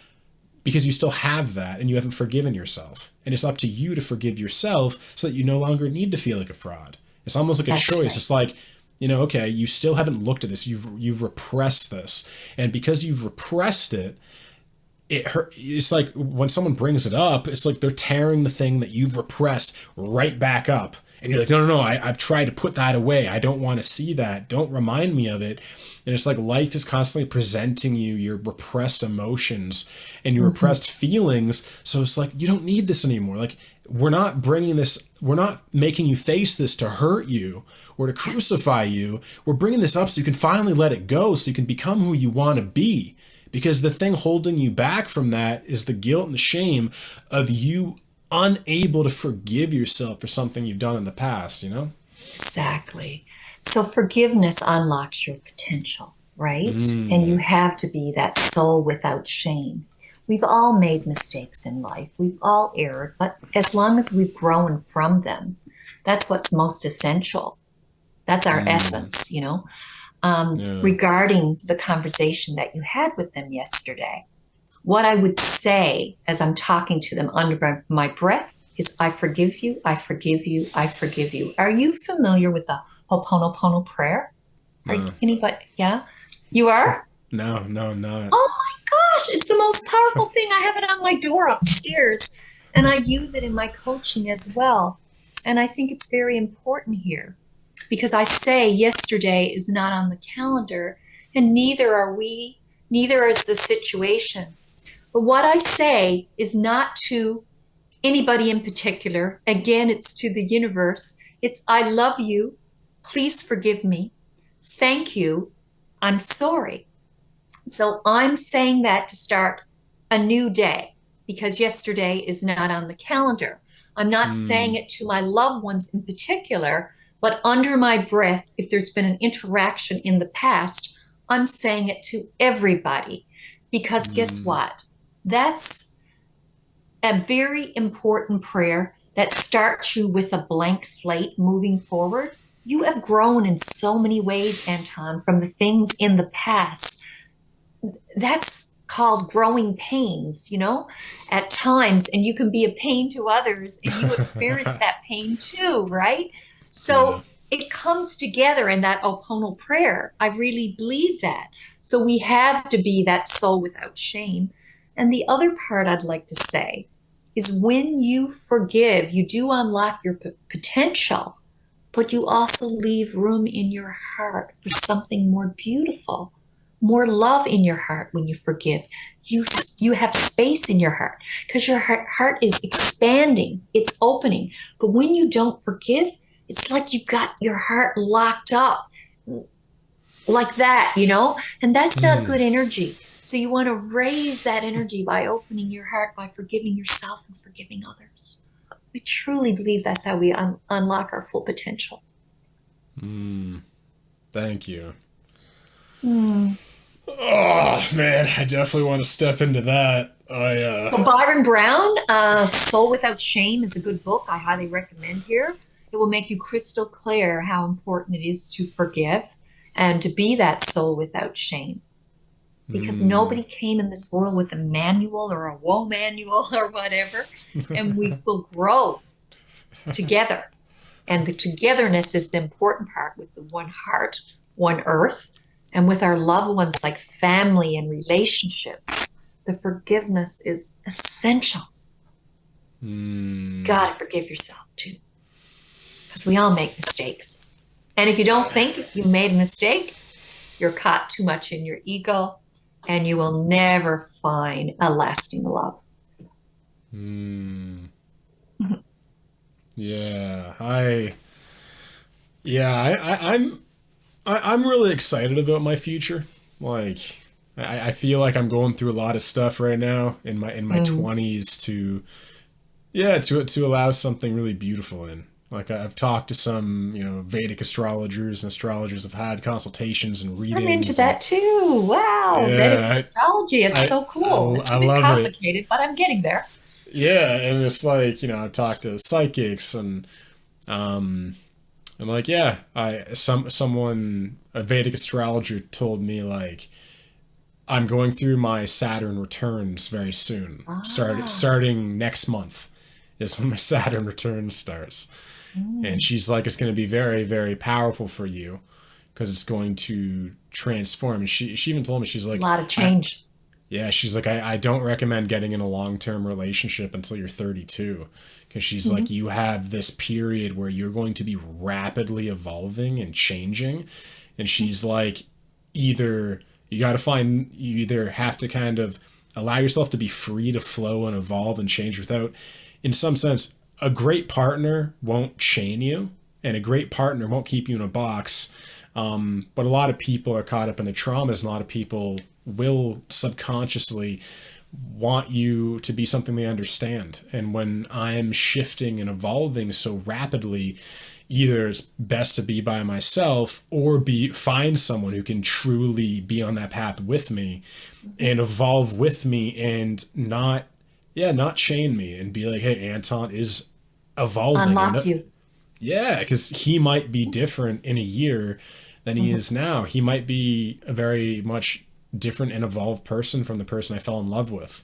because you still have that and you haven't forgiven yourself. And it's up to you to forgive yourself so that you no longer need to feel like a fraurt. It's almost like a choice. Right. It's like, okay, you still haven't looked at this. You've repressed this. And because you've repressed it, it's like when someone brings it up, it's like they're tearing the thing that you've repressed right back up. And you're like, no, I've tried to put that away. I don't want to see that. Don't remind me of it. And it's like life is constantly presenting you your repressed emotions and your repressed feelings. So it's like, you don't need this anymore. Like, we're not making you face this to hurt you or to crucify you. We're bringing this up so you can finally let it go, so you can become who you want to be. Because the thing holding you back from that is the guilt and the shame of you unable to forgive yourself for something you've done in the past, Exactly. So forgiveness unlocks your potential, right? And you have to be that soul without shame. We've all made mistakes in life. We've all erred, but as long as we've grown from them, that's what's most essential. That's our Mm, essence, you know. yeah. Regarding the conversation that you had with them yesterday, what I would say as I'm talking to them under my breath is, I forgive you, I forgive you, I forgive you. Are you familiar with the Ho'oponopono prayer? Are No. anybody? Yeah, you are? No, no, I'm not. Oh my gosh, it's the most powerful thing. I have it on my door upstairs, and I use it in my coaching as well. And I think it's very important here because I say yesterday is not on the calendar, and neither are we, neither is the situation. But what I say is not to anybody in particular. Again, it's to the universe. It's, I love you. Please forgive me. Thank you. I'm sorry. So I'm saying that to start a new day because yesterday is not on the calendar. I'm not saying Mm, it to my loved ones in particular, but under my breath, if there's been an interaction in the past, I'm saying it to everybody. Because guess mm, what? That's a very important prayer that starts you with a blank slate moving forward. You have grown in so many ways, Anton, from the things in the past. That's called growing pains, you know, at times, and you can be a pain to others and you experience that pain too, right? yeah. So it comes together in that Opono prayer. I really believe that. So we have to be that soul without shame. And the other part I'd like to say is when you forgive, you do unlock your potential, but you also leave room in your heart for something more beautiful, more love in your heart when you forgive. You have space in your heart because your heart is expanding, it's opening. But when you don't forgive, it's like you've got your heart locked up like that, you know? And that's not Mm, good energy. So you want to raise that energy by opening your heart, by forgiving yourself and forgiving others. I truly believe that's how we unlock our full potential. mm, thank you. Hmm. Oh man, I definitely want to step into that. So Byron Brown, Soul Without Shame is a good book I highly recommend here. It will make you crystal clear how important it is to forgive and to be that soul without shame. Because mm, nobody came in this world with a manual or a woe manual or whatever, and we will grow together. And the togetherness is the important part with the one heart, one earth, and with our loved ones like family and relationships. The forgiveness is essential. mm, Gotta forgive yourself too, because we all make mistakes. And if you don't think you made a mistake, you're caught too much in your ego and you will never find a lasting love. mm. Mhm. Yeah, I'm really excited about my future. Like, I feel like I'm going through a lot of stuff right now in my Mm. 20s to yeah to allow something really beautiful in. Like I've talked to some Vedic astrologers and astrologers. Have had consultations and I'm into readings and that too. Wow. Vedic yeah astrology. It's I so cool. It's I a bit love it. complicated, but I'm getting there. Yeah, and it's like I've talked to psychics um and like yeah I someone a Vedic astrologer told me like I'm going through my Saturn returns very soon. Ah. Starting next month is when my Saturn return starts. And Mm. she's like, it's going to be very, very powerful for you because it's going to transform. And she even told me, she's A like, lot of I, change. yeah, she's like, I don't recommend getting in a long term relationship until you're 32. Because she's like, Mhm. you have this period where you're going to be rapidly evolving and changing. And she's like, either you either have to kind of allow yourself to be free to flow and evolve and change without, in some sense, a great partner won't chain you and a great partner won't keep you in a box. But a lot of people are caught up in the traumas, and a lot of people will subconsciously want you to be something they understand. And when I'm shifting and evolving so rapidly, either it's best to be by myself or find someone who can truly be on that path with me and evolve with me and not chain me and be like, hey, Anton is evolving. Unlock you. Yeah, because he might be different in a year than he is now. He might be a very much different and evolved person from the person I fell in love with.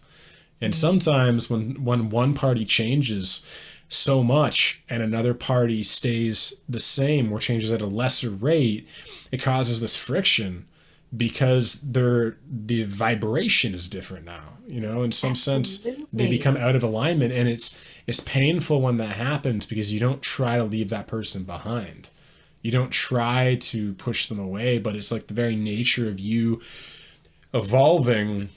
And sometimes when one party changes so much and another party stays the same or changes at a lesser rate, it causes this friction because the vibration is different now. In some sense they become out of alignment, and it's painful when that happens because you don't try to leave that person behind. You don't try to push them away, but it's like the very nature of you evolving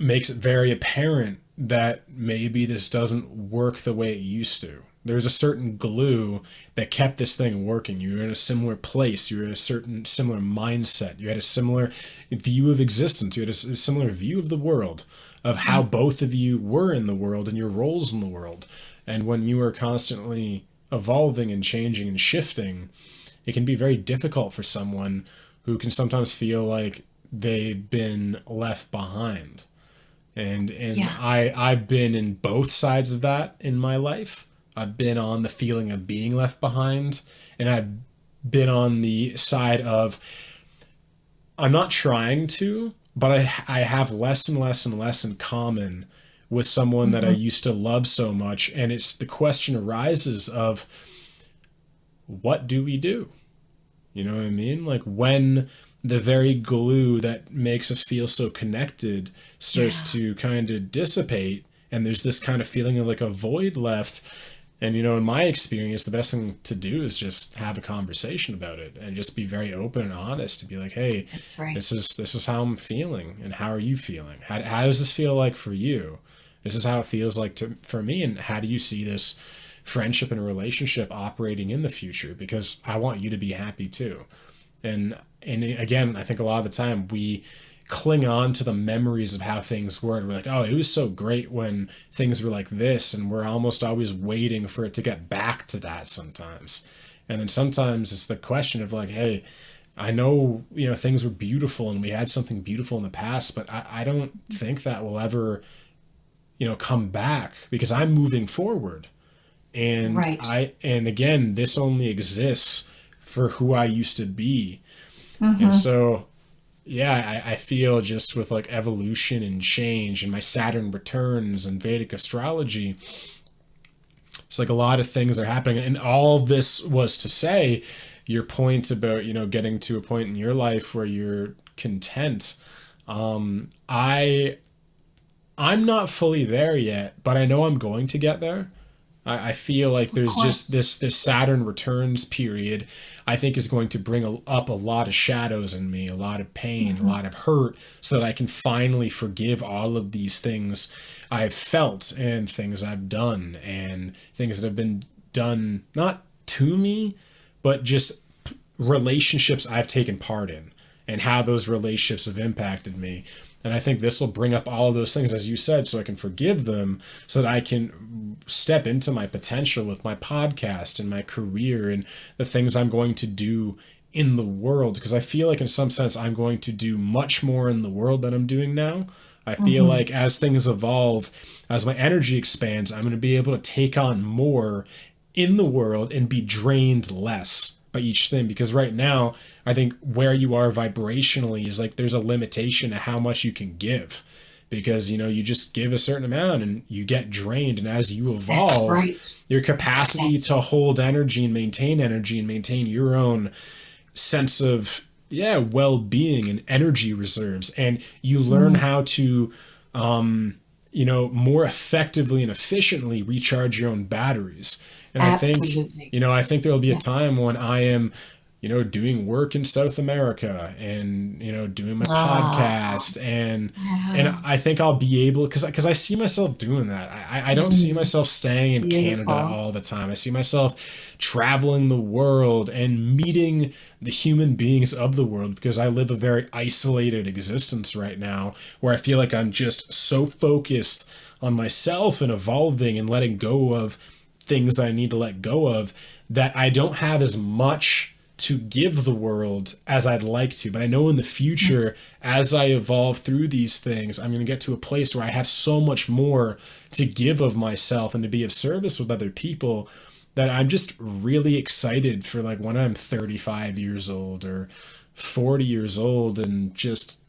makes it very apparent that maybe this doesn't work the way it used to. There's a certain glue that kept this thing working. You were in a similar place. You were in a certain similar mindset. You had a similar view of existence. You had a similar view of the world, of how both of you were in the world and your roles in the world. And when you are constantly evolving and changing and shifting, it can be very difficult for someone who can sometimes feel like they've been left behind. And I've been in both sides of that in my life. I've been on the feeling of being left behind, and I've been on the side of I'm not trying to, but I have less and less and less in common with someone that I used to love so much. And it's the question arises of, what do we do? You know what I mean? Like when the very glue that makes us feel so connected starts to kind of dissipate, and there's this kind of feeling of like a void left. And, in my experience, the best thing to do is just have a conversation about it and just be very open and honest to be like, hey, That's right. this is how I'm feeling. And how are you feeling? How does this feel like for you? This is how it feels like for me. And how do you see this friendship and relationship operating in the future? Because I want you to be happy too. And again, I think a lot of the time we cling on to the memories of how things were. We're like, oh, it was so great when things were like this. And we're almost always waiting for it to get back to that sometimes. And then sometimes it's the question of like, hey, I know, things were beautiful and we had something beautiful in the past, but I don't think that will ever, come back because I'm moving forward. And Right. and again, this only exists for who I used to be. And so, yeah, I feel just with like evolution and change and my Saturn returns and Vedic astrology, it's like a lot of things are happening. And all of this was to say your point about, getting to a point in your life where you're content. I'm not fully there yet, but I know I'm going to get there. I feel like Of there's just course. this Saturn returns period I think is going to bring up a lot of shadows in me, a lot of pain, a lot of hurt, so that I can finally forgive all of these things I've felt and things I've done and things that have been done not to me, but just relationships I've taken part in and how those relationships have impacted me. And I think this will bring up all of those things, as you said, so I can forgive them, so that I can step into my potential with my podcast and my career and the things I'm going to do in the world. Because I feel like in some sense, I'm going to do much more in the world than I'm doing now. I feel like as things evolve, as my energy expands, I'm going to be able to take on more in the world and be drained less by each thing. Because right now, I think where you are vibrationally is like there's a limitation to how much you can give, because you just give a certain amount and you get drained. And as you That's evolve, right. your capacity Exactly. to hold energy and maintain your own sense of well-being and energy reserves, and you learn how to more effectively and efficiently recharge your own batteries. And Absolutely. I think there will be a Yeah. time when I am, doing work in South America and, doing my Ah, podcast, and yeah. I think I'll be able, because I see myself doing that. I don't see Mm, myself staying in Canada beautiful. all the time. I see myself traveling the world and meeting the human beings of the world, because I live a very isolated existence right now where I feel like I'm just so focused on myself and evolving and letting go of things I need to let go of, that I don't have as much to give the world as I'd like to. But I know in the future, as I evolve through these things, I'm going to get to a place where I have so much more to give of myself and to be of service with other people, that I'm just really excited for like when I'm 35 years old or 40 years old, and just,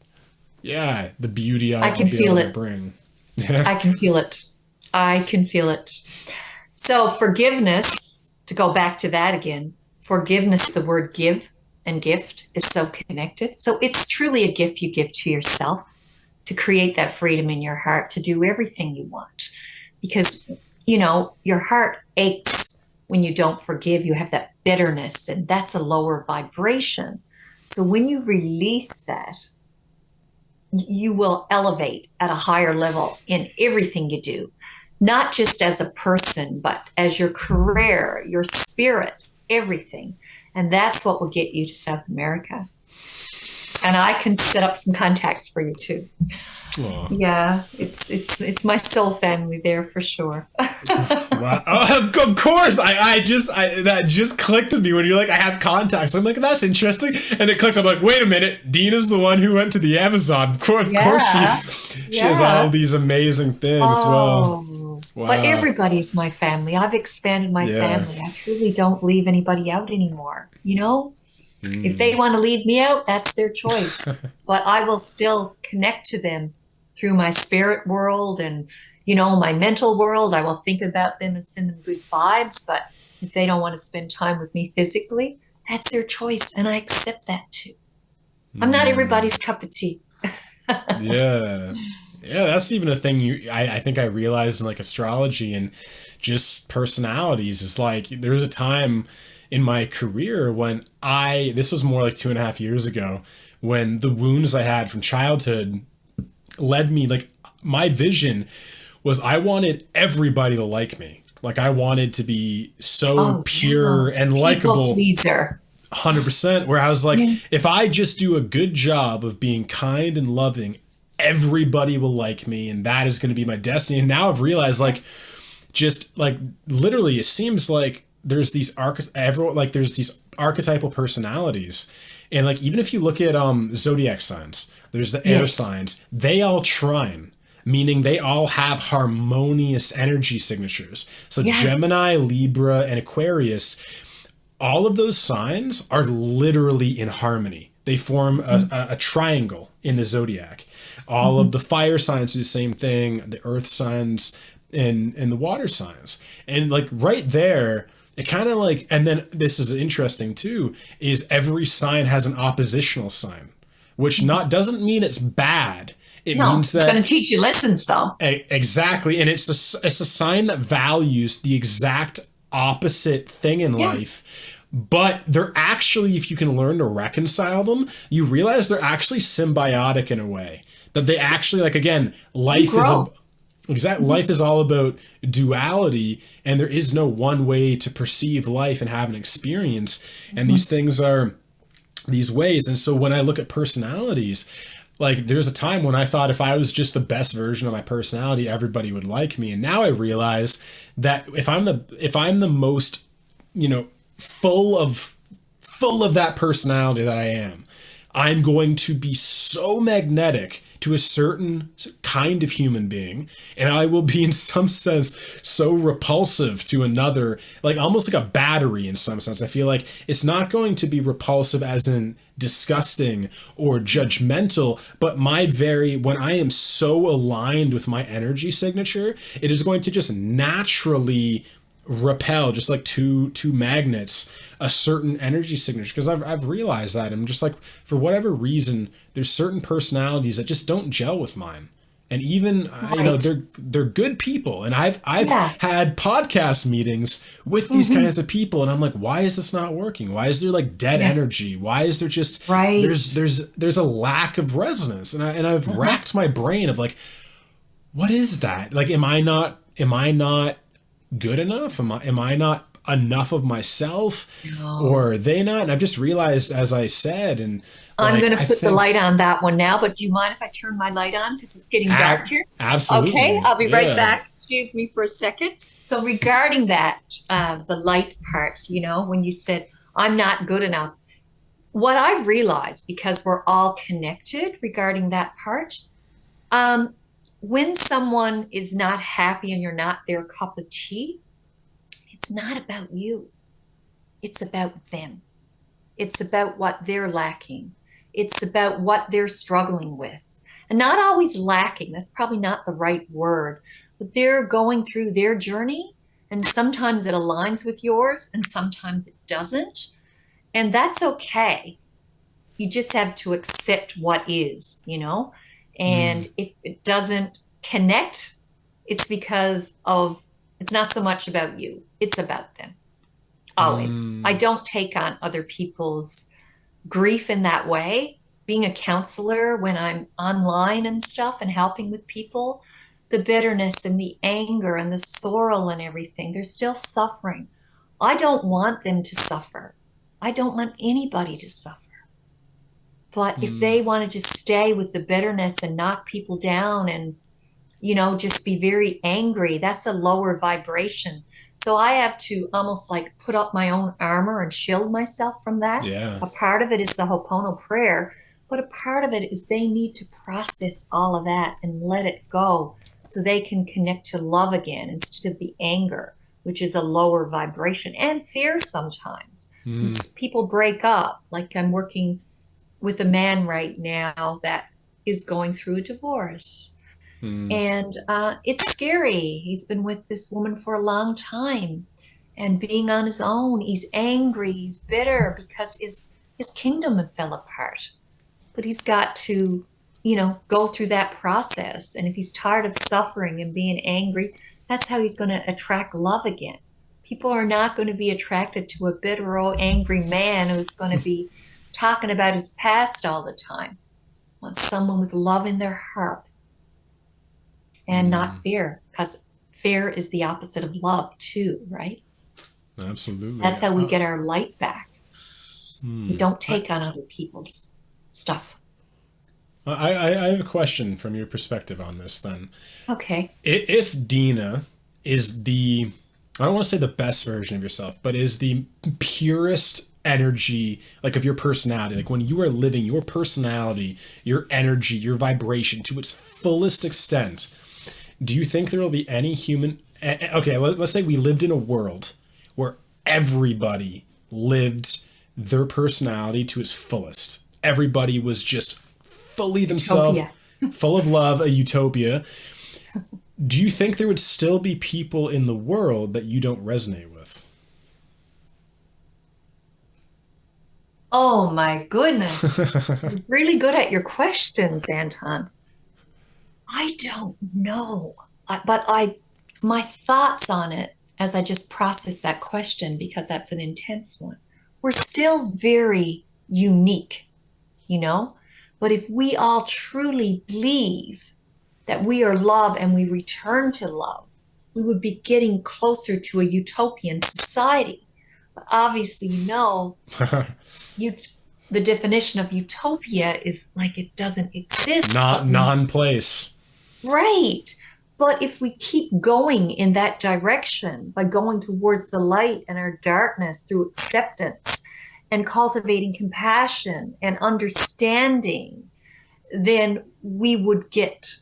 yeah, the beauty I'll be able to bring. I can feel it. I can feel it. So forgiveness, to go back to that again, forgiveness, the word give and gift is so connected. So it's truly a gift you give to yourself to create that freedom in your heart to do everything you want. Because, you know, your heart aches when you don't forgive. You have that bitterness, and that's a lower vibration. So when you release that, you will elevate at a higher level in everything you do, not just as a person, but as your career, your spirit, everything. And that's what will get you to South America. And I can set up some contacts for you too. Aww. Yeah, it's my soul family there for sure. Wow. Oh, of course. That just clicked with me when you're like, I have contacts. I'm like, that's interesting. And it clicked. I'm like, wait a minute. Dina's the one who went to the Amazon. Of course, she has all these amazing things. Well, wow. But everybody's my family. I've expanded my family. I truly don't leave anybody out anymore. You know, if they want to leave me out, that's their choice. But I will still connect to them through my spirit world and, you know, my mental world. I will think about them and send them good vibes. But if they don't want to spend time with me physically, that's their choice. And I accept that too. I'm not everybody's cup of tea. Yeah. Yeah, that's even a thing I think I realized in like astrology and just personalities, is like there was a time in my career when this was more like 2.5 years ago, when the wounds I had from childhood led me, like my vision was I wanted everybody to like me. Like I wanted to be so pure and likable. People pleaser. 100%. Where I was like, if I just do a good job of being kind and loving, everybody will like me, and that is going to be my destiny. And now I've realized, like, just like literally, it seems like there's these archetypal personalities, and like even if you look at zodiac signs, there's the air signs. They all trine, meaning they all have harmonious energy signatures. So Gemini, Libra, and Aquarius, all of those signs are literally in harmony. They form a triangle in the zodiac. All of the fire signs do the same thing, the earth signs and the water signs. And like right there, it kind of like, and then this is interesting too, is every sign has an oppositional sign, which doesn't mean it's bad. It means that it's going to teach you lessons though. Exactly. And it's a sign that values the exact opposite thing in life. But they're actually, if you can learn to reconcile them, you realize they're actually symbiotic in a way. That they actually, like, again, life is all about duality, and there is no one way to perceive life and have an experience. And these things are these ways. And so when I look at personalities, like there's a time when I thought if I was just the best version of my personality, everybody would like me. And now I realize that if I'm the most, you know, full of that personality that I am, I'm going to be so magnetic to a certain kind of human being, and I will be in some sense so repulsive to another, like almost like a battery in some sense. I feel like it's not going to be repulsive as in disgusting or judgmental, but when I am so aligned with my energy signature, it is going to just naturally repel, just like two magnets, a certain energy signature. Because I've realized that I'm just like, for whatever reason, there's certain personalities that just don't gel with mine. And even you know, they're good people, and I've had podcast meetings with these kinds of people, and I'm like, why is this not working? Why is there like dead energy? Why is there just there's a lack of resonance? And I've racked my brain of like, what is that? Like, am I not good enough? Am I not enough of myself? Or are they not? And I've just realized, as I said, and I'm going to put the light on that one now, but do you mind if I turn my light on? Because it's getting dark here. Absolutely. Okay, I'll be right back. Excuse me for a second. So regarding that, the light part, you know, when you said, I'm not good enough, what I've realized, because we're all connected regarding that part, um, when someone is not happy and you're not their cup of tea, it's not about you. It's about them. It's about what they're lacking. It's about what they're struggling with. And not always lacking, that's probably not the right word, but they're going through their journey. And sometimes it aligns with yours and sometimes it doesn't. And that's okay. You just have to accept what is, you know? Mm, And if it doesn't connect, it's because of, it's not so much about you, it's about them. Always. I mm, don't take on other people's grief in that way. Being a counselor, when I'm online and stuff and helping with people, the bitterness and the anger and the sorrow and everything, they're still suffering. I don't want them to suffer. I don't want anybody to suffer. But if mm, they want to just stay with the bitterness and knock people down and, you know, just be very angry, that's a lower vibration. So I have to almost like put up my own armor and shield myself from that. yeah. A part of it is the Ho'oponopono prayer, but a part of it is they need to process all of that and let it go so they can connect to love again instead of the anger, which is a lower vibration, and fear sometimes. When Mm, people break up, like I'm working with a man right now that is going through a divorce. mm, And it's scary. He's been with this woman for a long time and being on his own. He's angry, he's bitter because his kingdom fell apart. But he's got to, you know, go through that process. And if he's tired of suffering and being angry, that's how he's going to attract love again. People are not going to be attracted to a bitter or angry man who's going to be talking about his past all the time. Want someone with love in their heart and not mm. fear, because fear is the opposite of love too, right? Absolutely. That's how we get our light back. We Hmm. don't take on other people's stuff. I have a question from your perspective on this then. Okay. If Dina is the, I don't want to say the best version of yourself, but is the purest energy, like of your personality, like when you are living your personality, your energy, your vibration to its fullest extent, do you think there will be any human, okay, let's say we lived in a world where everybody lived their personality to its fullest. Everybody was just fully themselves, Utopia. full of love, a utopia. Do you think there would still be people in the world that you don't resonate with? Oh my goodness. You're really good at your questions, Anton. I don't know. My thoughts on it as I just process that question, because that's an intense one, we're still very unique, you know? But if we all truly believe that we are love and we return to love, we would be getting closer to a utopian society. But obviously, you know, you, the definition of utopia is like it doesn't exist, Not but we, non-place. right. But if we keep going in that direction by going towards the light and our darkness through acceptance and cultivating compassion and understanding, then we would get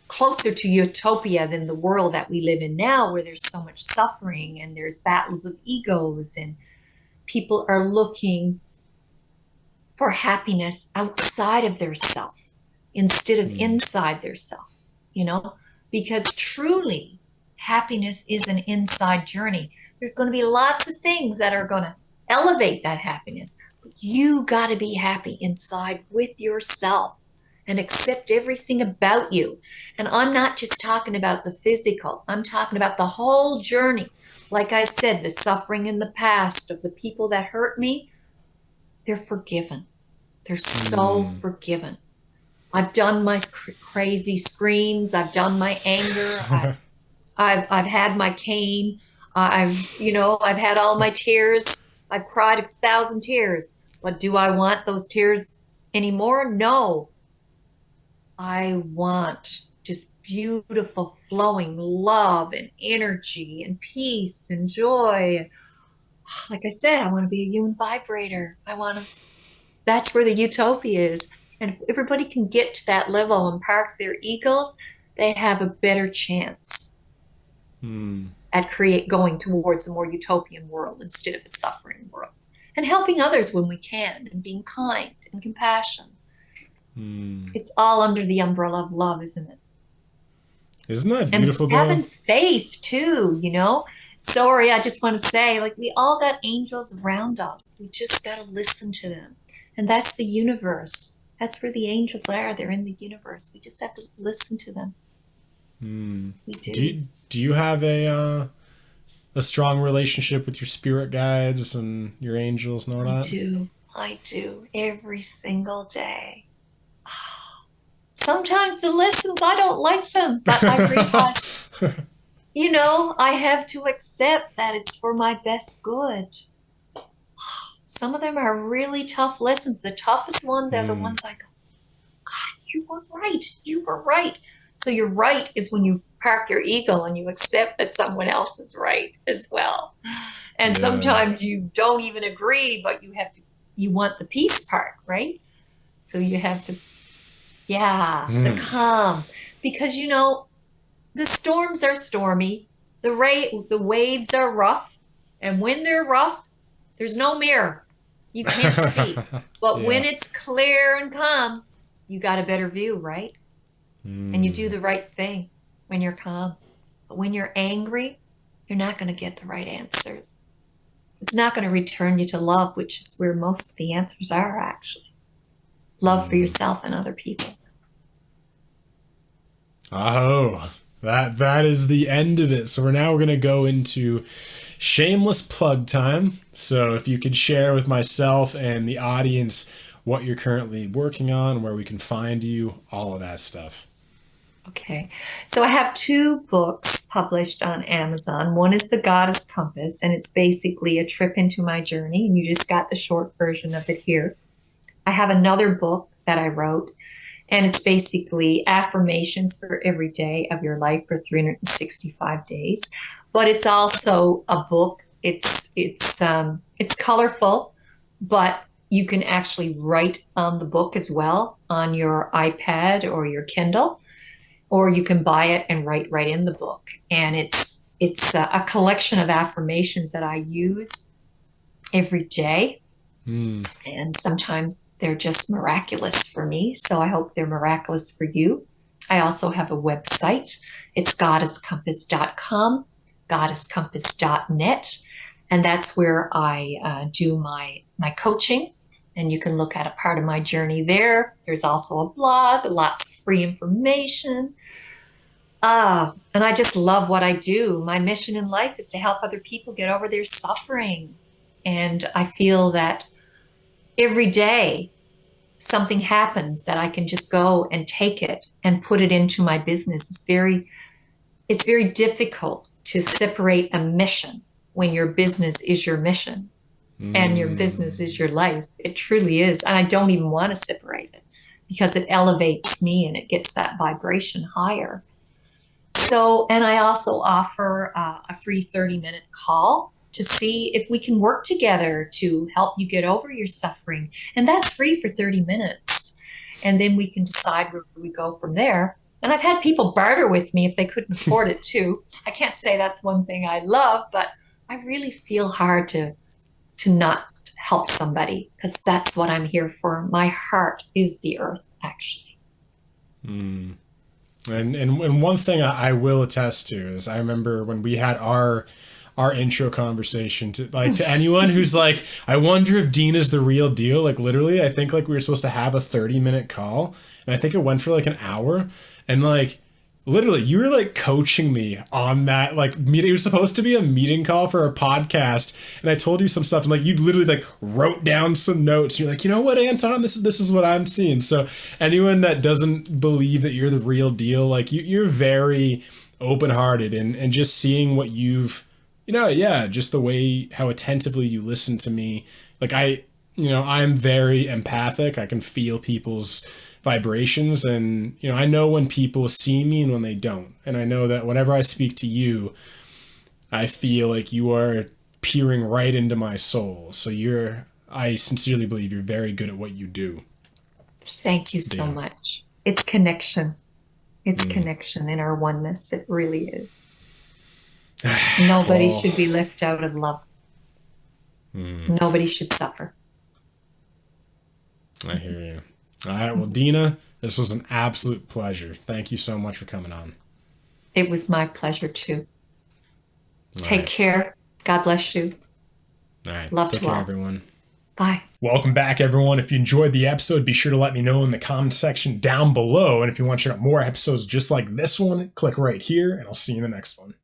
closer to utopia than the world that we live in now, where there's so much suffering and there's battles of egos and people are looking for happiness outside of their self instead of Hmm. inside their self, you know, because truly happiness is an inside journey. There's going to be lots of things that are going to elevate that happiness, but you got to be happy inside with yourself and accept everything about you. And I'm not just talking about the physical, I'm talking about the whole journey. Like I said, the suffering in the past of the people that hurt me, they're forgiven. They're so Hmm. forgiven. I've done my crazy screams. I've done my anger. I've had my cane. I've had all my tears. I've cried 1,000 tears. But do I want those tears anymore? No. I want just beautiful flowing love and energy and peace and joy. Like I said, I want to be a human vibrator. That's where the utopia is. And if everybody can get to that level and park their egos, they have a better chance at going towards a more utopian world instead of a suffering world. And helping others when we can, and being kind and compassion. It's all under the umbrella of love, isn't it? Isn't that beautiful, and though? having faith too, Sorry, I just want to say, like, we all got angels around us. We just got to listen to them. And that's the universe. That's where the angels are. They're in the universe. We just have to listen to them. We do. Do you have a strong relationship with your spirit guides and your angels and all that? I do. Every single day. Sometimes the lessons, I don't like them, but I realize, I have to accept that it's for my best good. Some of them are really tough lessons. The toughest ones are the ones I go, God, you were right. You were right. So you're right is when you park your ego and you accept that someone else is right as well. And sometimes you don't even agree, but you want the peace part, right? So you have to, the calm. Because, the storms are stormy. The waves are rough. And when they're rough, there's no mirror. You can't see. But when it's clear and calm, you got a better view, right? And you do the right thing when you're calm. But when you're angry, you're not going to get the right answers. It's not going to return you to love, which is where most of the answers are, actually. Love for yourself and other people. Oh, that is the end of it. So we're going to go into shameless plug time. So if you could share with myself and the audience what you're currently working on, where we can find you, all of that stuff. Okay. So I have 2 books published on Amazon. One is The Goddess Compass, and it's basically a trip into my journey, and you just got the short version of it here. I have another book that I wrote, and it's basically affirmations for every day of your life for 365 days. But it's also a book. It's colorful, but you can actually write on the book as well on your iPad or your Kindle, or you can buy it and write right in the book. And it's a collection of affirmations that I use every day. And sometimes they're just miraculous for me. So I hope they're miraculous for you. I also have a website. It's goddesscompass.com, goddesscompass.net. And that's where I do my coaching. And you can look at a part of my journey there. There's also a blog, lots of free information. And I just love what I do. My mission in life is to help other people get over their suffering. And I feel that every day something happens that I can just go and take it and put it into my business. It's very difficult to separate a mission when your business is your mission and your business is your life. It truly is. And I don't even want to separate it because it elevates me and it gets that vibration higher. So, and I also offer a free 30-minute call to see if we can work together to help you get over your suffering. And that's free for 30 minutes. And then we can decide where we go from there. And I've had people barter with me if they couldn't afford it too. I can't say that's one thing I love, but I really feel hard to not help somebody because that's what I'm here for. My heart is the earth, actually. And one thing I will attest to is I remember when we had our intro conversation to anyone who's like, I wonder if Deanna's the real deal. Like literally, I think like we were supposed to have a 30-minute call and I think it went for like an hour and like literally you were like coaching me on that like meeting. It was supposed to be a meeting call for a podcast and I told you some stuff and like you literally like wrote down some notes. You're like, you know what, Anton, this is what I'm seeing. So anyone that doesn't believe that you're the real deal, like you're very open-hearted and just seeing what you've just the way how attentively you listen to me. Like I'm very empathic. I can feel people's vibrations. And, I know when people see me and when they don't. And I know that whenever I speak to you, I feel like you are peering right into my soul. So I sincerely believe you're very good at what you do. Thank you so Yeah. much. It's connection. It's connection in our oneness. It really is. Nobody should be left out of love. Nobody should suffer. I hear you. All right. Well, Deanna, this was an absolute pleasure. Thank you so much for coming on. It was my pleasure too. All Take right. care. God bless you. All right. Love Take to care, all. everyone. Bye. Welcome back, everyone. If you enjoyed the episode, be sure to let me know in the comment section down below. And if you want to check out more episodes just like this one, click right here, and I'll see you in the next one.